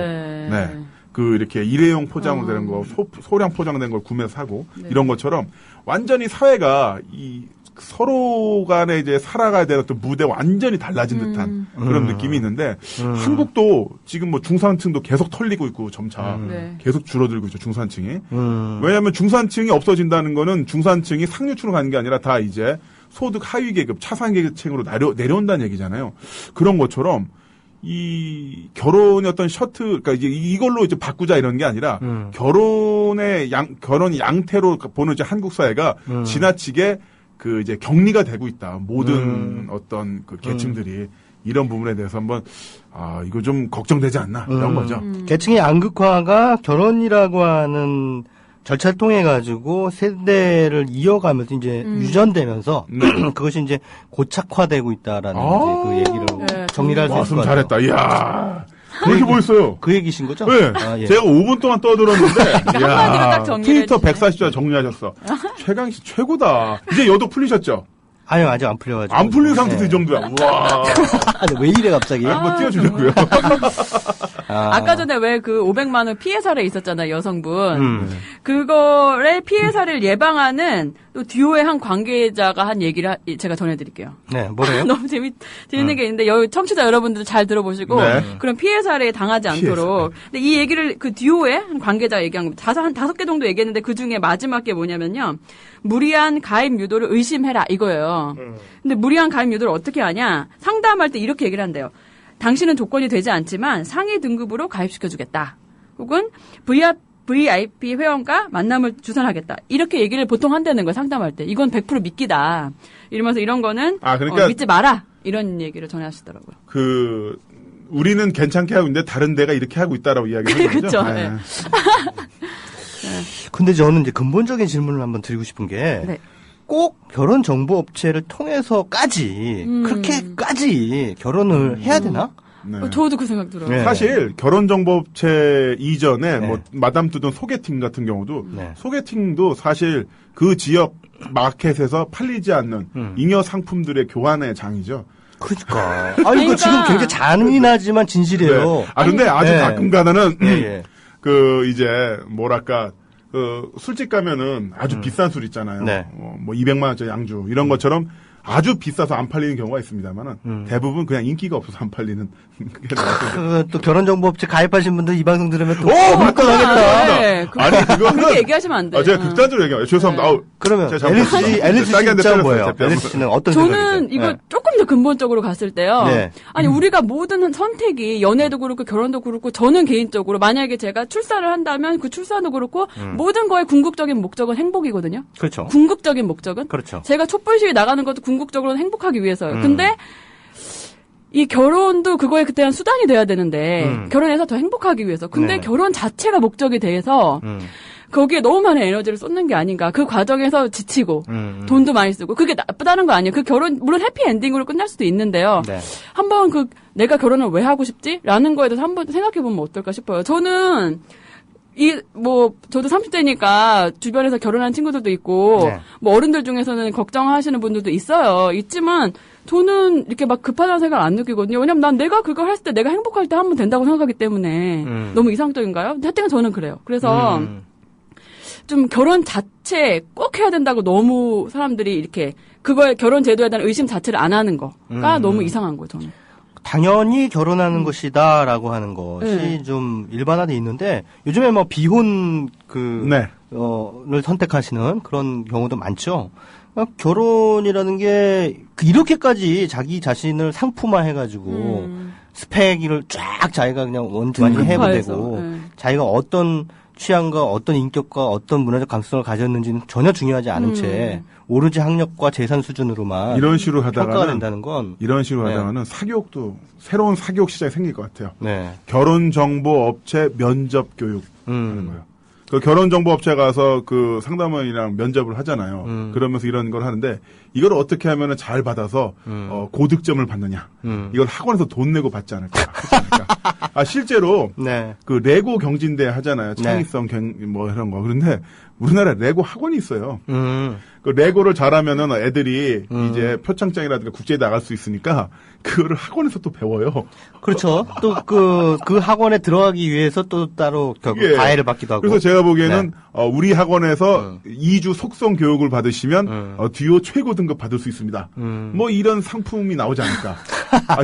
그 이렇게 일회용 포장으로 되는 거, 소량 포장된 걸 구매해서 사고 이런 것처럼 완전히 사회가 이 서로 간에 이제 살아가야 되는 어떤 무대 완전히 달라진 듯한 그런 느낌이 있는데 한국도 지금 뭐 중산층도 계속 털리고 있고 점차 계속 줄어들고 있죠, 중산층이. 왜냐하면 중산층이 없어진다는 거는 중산층이 상류층으로 가는 게 아니라 다 이제 소득 하위 계급, 차상 계층으로 내려온다는 얘기잖아요. 그런 것처럼 이 결혼의 어떤 셔틀, 그러니까 이제 이걸로 이제 바꾸자 이런 게 아니라 결혼 양태로 보는 이제 한국 사회가 지나치게 그 이제 격리가 되고 있다. 모든 어떤 그 계층들이 이런 부분에 대해서 한번 이거 좀 걱정되지 않나 이런 거죠. 계층의 양극화가 결혼이라고 하는 절차를 통해 가지고 세대를 이어가면서 이제 유전되면서 그것이 이제 고착화되고 있다라는 이제 그 얘기를 정리를 할 수 있을 것 같아요. 잘했다. 이야. 그렇게 보였어요. 그 얘기신 거죠? 네. 제가 5분 동안 떠들었는데 이야. 트위터 140자 정리하셨어. 최강 씨 최고다. 이제 여독 풀리셨죠? 아니요, 아직 안 풀려가지고. 안 풀린 상태도 이 정도야. 와. 왜 이래, 갑자기? 한번 띄워주려고요. 아까 전에 왜 그 500만 원 피해 사례 있었잖아요, 여성분. 그거의 피해 사례를 예방하는 또 듀오의 한 관계자가 한 얘기를 제가 전해드릴게요. 네, 뭐래요? 너무 재밌는 게 있는데, 청취자 여러분들 잘 들어보시고, 그런 피해 사례에 당하지 않도록. 근데 이 얘기를 그 듀오의 한 관계자가 얘기한 겁니다. 한 5개 정도 얘기했는데, 그 중에 마지막 게 뭐냐면요. 무리한 가입 유도를 의심해라, 이거예요. 근데 무리한 가입 유도를 어떻게 하냐? 상담할 때 이렇게 얘기를 한대요. 당신은 조건이 되지 않지만 상위 등급으로 가입시켜주겠다. 혹은 VIP 회원과 만남을 주선하겠다. 이렇게 얘기를 보통 한다는 거예요, 상담할 때. 이건 100% 믿기다. 이러면서 이런 거는 그러니까 믿지 마라. 이런 얘기를 전해하시더라고요. 우리는 괜찮게 하고 있는데 다른 데가 이렇게 하고 있다라고 이야기하는 거죠. 그렇죠. 네. 근데 저는 이제 근본적인 질문을 한번 드리고 싶은 게 꼭 결혼 정보 업체를 통해서까지 그렇게까지 결혼을 해야 되나? 네. 저도 그 생각 들어요. 네. 사실 결혼정보업체 이전에 뭐 마담 뚜든 소개팅 같은 경우도 소개팅도 사실 그 지역 마켓에서 팔리지 않는 잉여 상품들의 교환의 장이죠. 그러니까. 이거 지금 굉장히 잔인하지만 진실이에요. 네. 근데 아주 가끔 가다는 그 이제 뭐랄까 그 술집 가면은 아주 비싼 술 있잖아요. 네. 뭐 200만 원짜리 양주 이런 것처럼 아주 비싸서 안 팔리는 경우가 있습니다만은 대부분 그냥 인기가 없어서 안 팔리는 그게 또 결혼정보업체 가입하신 분들 이 방송 들으면 또 불끈하겠다. 네. 아니 그거는 그렇게 얘기하시면 안 돼요. 제가 극단적으로 얘기해요. 죄송합니다. 그러면 LS 씨는 뭐예요? LS 씨는 어떤 생각이세요? 저는 이거 조금 더 근본적으로 갔을 때요. 아니 우리가 모든 선택이 연애도 그렇고 결혼도 그렇고 저는 개인적으로 만약에 제가 출산을 한다면 그 출산도 그렇고 모든 거의 궁극적인 목적은 행복이거든요. 그렇죠. 궁극적인 목적은 그렇죠. 제가 촛불 시위 나가는 것도 궁극적으로는 행복하기 위해서요. 근데 이 결혼도 그거에 그때는 수단이 돼야 되는데 결혼해서 더 행복하기 위해서. 근데 네네. 결혼 자체가 목적이 돼서 거기에 너무 많은 에너지를 쏟는 게 아닌가. 그 과정에서 지치고 돈도 많이 쓰고 그게 나쁘다는 거 아니에요. 그 결혼 물론 해피 엔딩으로 끝날 수도 있는데요. 네. 한번 그 내가 결혼을 왜 하고 싶지?라는 거에 대해서 한번 생각해 보면 어떨까 싶어요. 저는 저도 30대니까 주변에서 결혼한 친구들도 있고, 뭐 어른들 중에서는 걱정하시는 분들도 있지만, 저는 이렇게 막 급하다는 생각을 안 느끼거든요. 왜냐면 난 내가 그걸 했을 때 내가 행복할 때 하면 된다고 생각하기 때문에, 너무 이상적인가요? 하여튼 저는 그래요. 그래서, 좀 결혼 자체 꼭 해야 된다고 너무 사람들이 이렇게, 결혼 제도에 대한 의심 자체를 안 하는 거가 너무 이상한 거예요, 저는. 당연히 결혼하는 것이다라고 하는 것이 좀 일반화돼 있는데 요즘에 뭐 비혼 를 선택하시는 그런 경우도 많죠. 결혼이라는 게 이렇게까지 자기 자신을 상품화해가지고 스펙을 쫙 자기가 그냥 완전히 해보되고 자기가 어떤 취향과 어떤 인격과 어떤 문화적 감수성을 가졌는지는 전혀 중요하지 않은 채 오로지 학력과 재산 수준으로만 이런 식으로 평가가 된다는 건 이런 식으로 하다가는 사교육도 새로운 사교육 시장이 생길 것 같아요. 네. 결혼정보업체 면접 교육 하는 거예요. 그 결혼정보업체 가서 그 상담원이랑 면접을 하잖아요. 그러면서 이런 걸 하는데 이걸 어떻게 하면은 잘 받아서 고득점을 받느냐. 이걸 학원에서 돈 내고 받지 않을까. 실제로 그 레고 경진대 하잖아요. 창의성 뭐 이런 거. 그런데 우리나라에 레고 학원이 있어요. 그 레고를 잘하면은 애들이 이제 표창장이라든가 국제에 나갈 수 있으니까 그거를 학원에서 또 배워요. 그렇죠. 또 그 학원에 들어가기 위해서 또 따로 과외를 받기도 하고. 그래서 제가 보기에는 우리 학원에서 2주 속성 교육을 받으시면 듀오 최고 등급 받을 수 있습니다. 뭐 이런 상품이 나오지 않을까.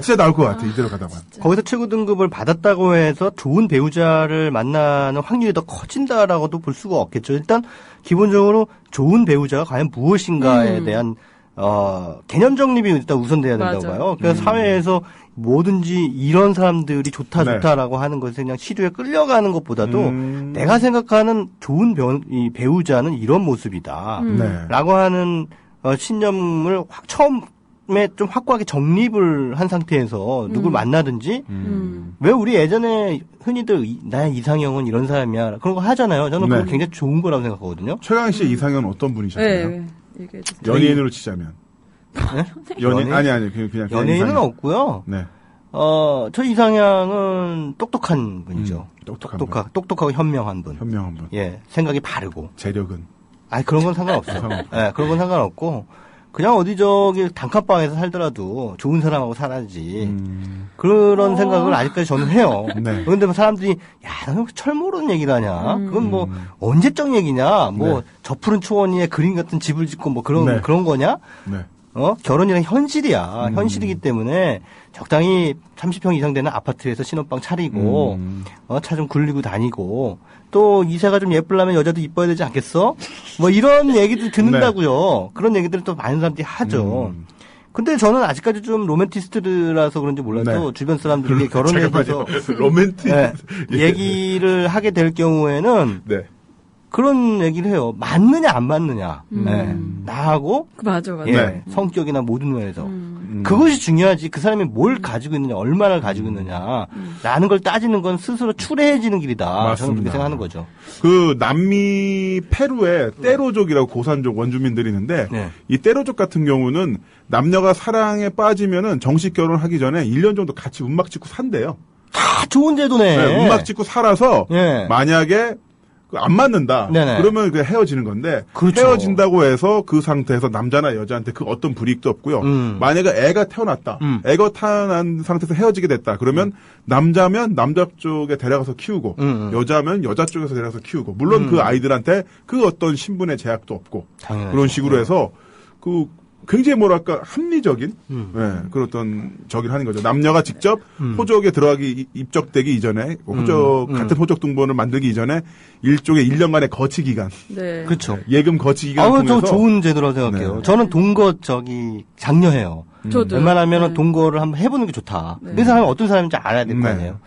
진짜 나올 것 같아. 이대로 가다가. 거기서 최고 등급을 받았다고 해서 좋은 배우자를 만나는 확률이 더 커진다라고도 볼 수가 없겠죠. 일단 기본적으로 좋은 배우자가 과연 무엇인가에 대한 개념 정립이 일단 우선돼야 된다고 봐요. 그래서 사회에서 뭐든지 이런 사람들이 좋다라고 하는 것에 그냥 시류에 끌려가는 것보다도 내가 생각하는 좋은 배우자는 이런 모습이다. 라고 하는 신념을 처음에 좀 확고하게 정립을 한 상태에서 누굴 만나든지 왜 우리 예전에 흔히들 나의 이상형은 이런 사람이야 그런 거 하잖아요. 저는 그거 굉장히 좋은 거라고 생각하거든요. 최강 씨의 이상형은 어떤 분이셨어요? 얘기해주세요. 연예인으로 치자면. 연예인? 아니, 그냥 연예인은 없고요. 네. 저 이상형은 똑똑한 분이죠. 똑똑하고 현명한 분. 현명한 분. 예, 생각이 바르고. 재력은? 그런 건 상관없어요. 예, 그런 건 상관없고, 그냥 어디 단칸방에서 살더라도 좋은 사람하고 살아야지. 그런 생각을 아직까지 저는 해요. 그런데 뭐 사람들이, 야, 너 철 모르는 얘기를 하냐? 그건 뭐, 언제적 얘기냐? 뭐, 저 푸른 초원 위에 그림 같은 집을 짓고 뭐 그런 거냐? 결혼이란 현실이야. 현실이기 때문에 적당히 30평 이상 되는 아파트에서 신혼방 차리고, 차 좀 굴리고 다니고, 또 이세가 좀 예쁘려면 여자도 이뻐야 되지 않겠어? 뭐 이런 얘기들 듣는다고요. 그런 얘기들을 또 많은 사람들이 하죠. 근데 저는 아직까지 좀 로맨티스트라서 그런지 몰라도 주변 사람들에게 결혼에 대해서 얘기를 하게 될 경우에는 그런 얘기를 해요. 맞느냐 안 맞느냐. 나하고 맞아. 성격이나 모든 면에서 그것이 중요하지. 그 사람이 뭘 가지고 있느냐, 얼마나 가지고 있느냐라는 걸 따지는 건 스스로 추레해지는 길이다. 맞습니다. 저는 그렇게 생각하는 거죠. 그 남미 페루에 떼로족이라고 고산족 원주민들이 있는데 네. 이 떼로족 같은 경우는 남녀가 사랑에 빠지면은 정식 결혼하기 전에 1년 정도 같이 운막 짓고 산대요. 다 좋은 제도네. 네, 운막 짓고 살아서 네. 만약에 안 맞는다. 네네. 그러면 그 헤어지는 건데 그렇죠. 헤어진다고 해서 그 상태에서 남자나 여자한테 그 어떤 불이익도 없고요. 만약에 애가 태어났다. 애가 태어난 상태에서 헤어지게 됐다. 그러면 남자면 남자 쪽에 데려가서 키우고 여자면 여자 쪽에서 데려가서 키우고 물론 그 아이들한테 그 어떤 신분의 제약도 없고 당연하죠. 그런 식으로 해서 그 굉장히 뭐랄까 합리적인 그런 어떤 저기를 하는 거죠. 남녀가 직접 호적에 들어가기 입적되기 이전에 같은 호적 등본을 만들기 이전에 일종의 1년간의 거치 기간, 네. 그렇죠. 예금 거치 기간을 통해서 저 좋은 제도라고 생각해요. 네. 저는 동거 장려해요. 저도. 웬만하면 네. 동거를 한번 해보는 게 좋다. 네. 그 사람이 어떤 사람인지 알아야 될 거 네. 아니에요.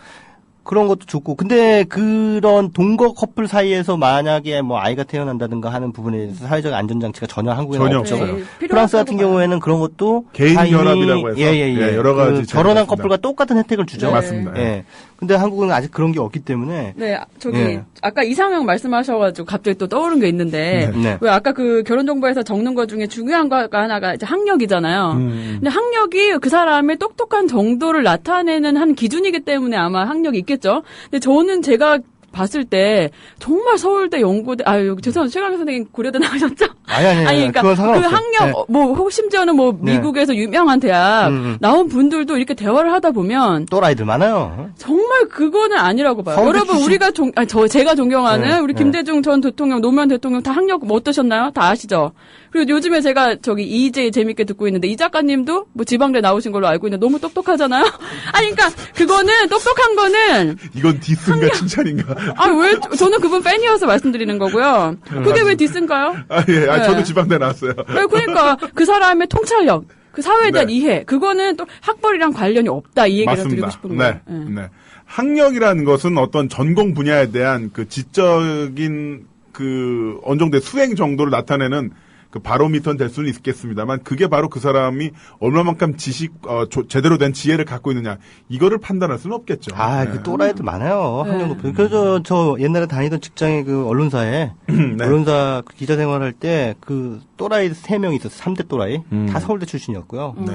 그런 것도 좋고. 근데 그런 동거 커플 사이에서 만약에 뭐 아이가 태어난다든가 하는 부분에 대해서 사회적 안전장치가 전혀 한국에는 전혀 없죠. 없어요. 네, 프랑스 같은 필요하다고 경우에는 그런 것도 개인 다 이미 결합이라고 해서 예, 여러 가지 그 결혼한 제도가 커플과 똑같은 혜택을 주죠. 네. 맞습니다. 예. 근데 한국은 아직 그런 게 없기 때문에 네, 저기 예. 아까 이상형 말씀하셔가지고 갑자기 또 떠오른 게 있는데 네. 왜 아까 그 결혼정보에서 적는 것 중에 중요한 거가 하나가 이제 학력이잖아요. 근데 학력이 그 사람의 똑똑한 정도를 나타내는 한 기준이기 때문에 아마 학력이 있겠죠. 근데 저는 제가 봤을 때 정말 서울대, 연고대, 죄송합니다. 최강희 선생님 고려대 나오셨죠? 아니, 그러니까 그건 상관없어요. 그 학력, 네. 뭐 심지어는 뭐 네. 미국에서 유명한 대학 나온 분들도 이렇게 대화를 하다 보면 또라이들 많아요. 정말 그거는 아니라고 봐요. 서울대 여러분 출신- 우리가 제가 존경하는 네, 우리 네. 김대중 전 대통령, 노무현 대통령 다 학력 뭐 어떠셨나요? 다 아시죠? 그리고 요즘에 제가 저기 EJ 재밌게 듣고 있는데 이 작가님도 뭐 지방대 나오신 걸로 알고 있는데 너무 똑똑하잖아요. 아니 그러니까 그거는 똑똑한 거는 이건 디스인가 칭찬인가? 왜 저는 그분 팬이어서 말씀드리는 거고요. 그게 왜 디스인가요? 저도 네. 지방대 나왔어요. 네, 그러니까 그 사람의 통찰력, 그 사회에 대한 네. 이해, 그거는 또 학벌이랑 관련이 없다 이 얘기를 드리고 싶은 거예요. 네. 네. 학력이라는 것은 어떤 전공 분야에 대한 그 지적인 그 어느 정도의 수행 정도를 나타내는 그 바로미터는 될 수는 있겠습니다만 그게 바로 그 사람이 얼마만큼 제대로 된 지혜를 갖고 있느냐 이거를 판단할 수는 없겠죠. 아, 그 또라이들 많아요. 학력 높은. 그래서 저 옛날에 다니던 직장에 그 언론사에 네. 언론사 기자 생활할 때 그 또라이 3명이 있었어요. 3대 또라이. 다 서울대 출신이었고요. 네.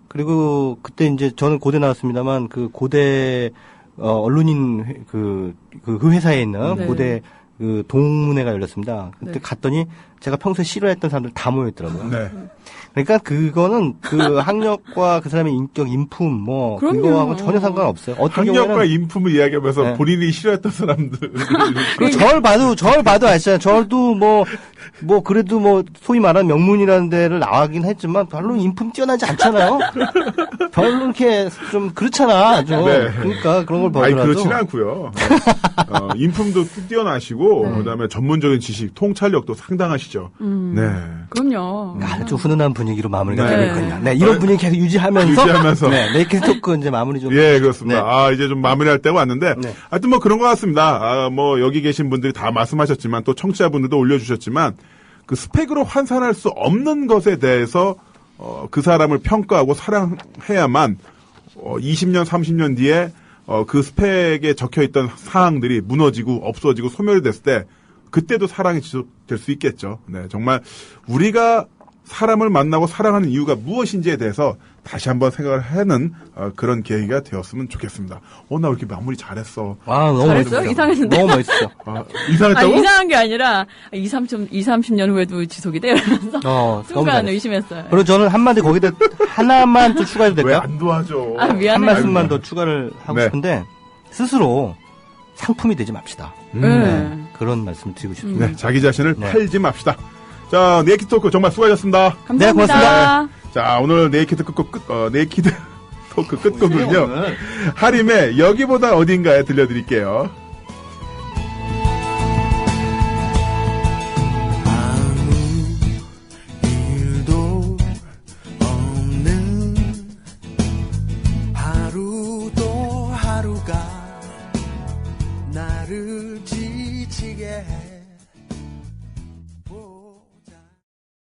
그리고 그때 이제 저는 고대 나왔습니다만 그 고대 언론인 그 회사에 있는 네. 고대 그 동문회가 열렸습니다. 그때 네. 갔더니 제가 평소에 싫어했던 사람들 다 모여있더라고요. 네. 그러니까 그거는 그 학력과 그 사람의 인격, 인품 뭐 그럼요. 그거하고 전혀 상관없어요. 어떤 학력과 경우에는 인품을 이야기하면서 네. 본인이 싫어했던 사람들 그리고 저를 봐도 아시잖아요. 저도 뭐 그래도 뭐 소위 말하는 명문이라는 데를 나가긴 했지만 별로 인품 뛰어나지 않잖아요. 별로 이렇게 좀 그렇잖아. 좀. 네. 그러니까 그런 걸 아니 보더라도 그렇지는 않고요. 인품도 뛰어나시고 그다음에 전문적인 지식, 통찰력도 상당하시죠. 네. 그럼요. 아주 훈훈한 분위기로 마무리가 네. 되고 있군요. 네, 이런 분위기 계속 유지하면서 네. 네이키드 토크 이제 마무리 좀. 예, 그렇습니다. 네. 이제 좀 마무리할 때가 왔는데, 네. 하여튼 뭐 그런 것 같습니다. 뭐 여기 계신 분들이 다 말씀하셨지만, 또 청취자분들도 올려주셨지만, 그 스펙으로 환산할 수 없는 것에 대해서, 그 사람을 평가하고 사랑해야만, 20년, 30년 뒤에, 그 스펙에 적혀있던 사항들이 무너지고, 없어지고, 소멸이 됐을 때, 그때도 사랑이 지속될 수 있겠죠. 네, 정말, 우리가 사람을 만나고 사랑하는 이유가 무엇인지에 대해서 다시 한번 생각을 하는 그런 계기가 되었으면 좋겠습니다. 나 왜 이렇게 마무리 잘했어. 너무 잘했어요? 멋있어요. 이상했는데? 너무 멋있어. 이상했다고? 이상한 게 아니라 30년 후에도 지속이 돼요. 이러면서 너무 순간 잘했어. 의심했어요. 그리고 저는 한마디 거기다 하나만 또 추가해도 왜 될까요? 안 도와줘? 미안해요. 한 말씀만 더 추가를 하고 네. 싶은데 스스로 상품이 되지 맙시다. 네. 그런 말씀 드리고 싶습니다. 네, 자기 자신을 네. 팔지 맙시다. 자, 네이키드 토크 정말 수고하셨습니다. 감사합니다. 네, 고맙습니다. 자, 오늘 네이키드 네이키드 토크 끝곡은요. 하림의 여기보다 어딘가에 들려드릴게요. 아무 일도 없는 하루도 하루가 나를 지치게 해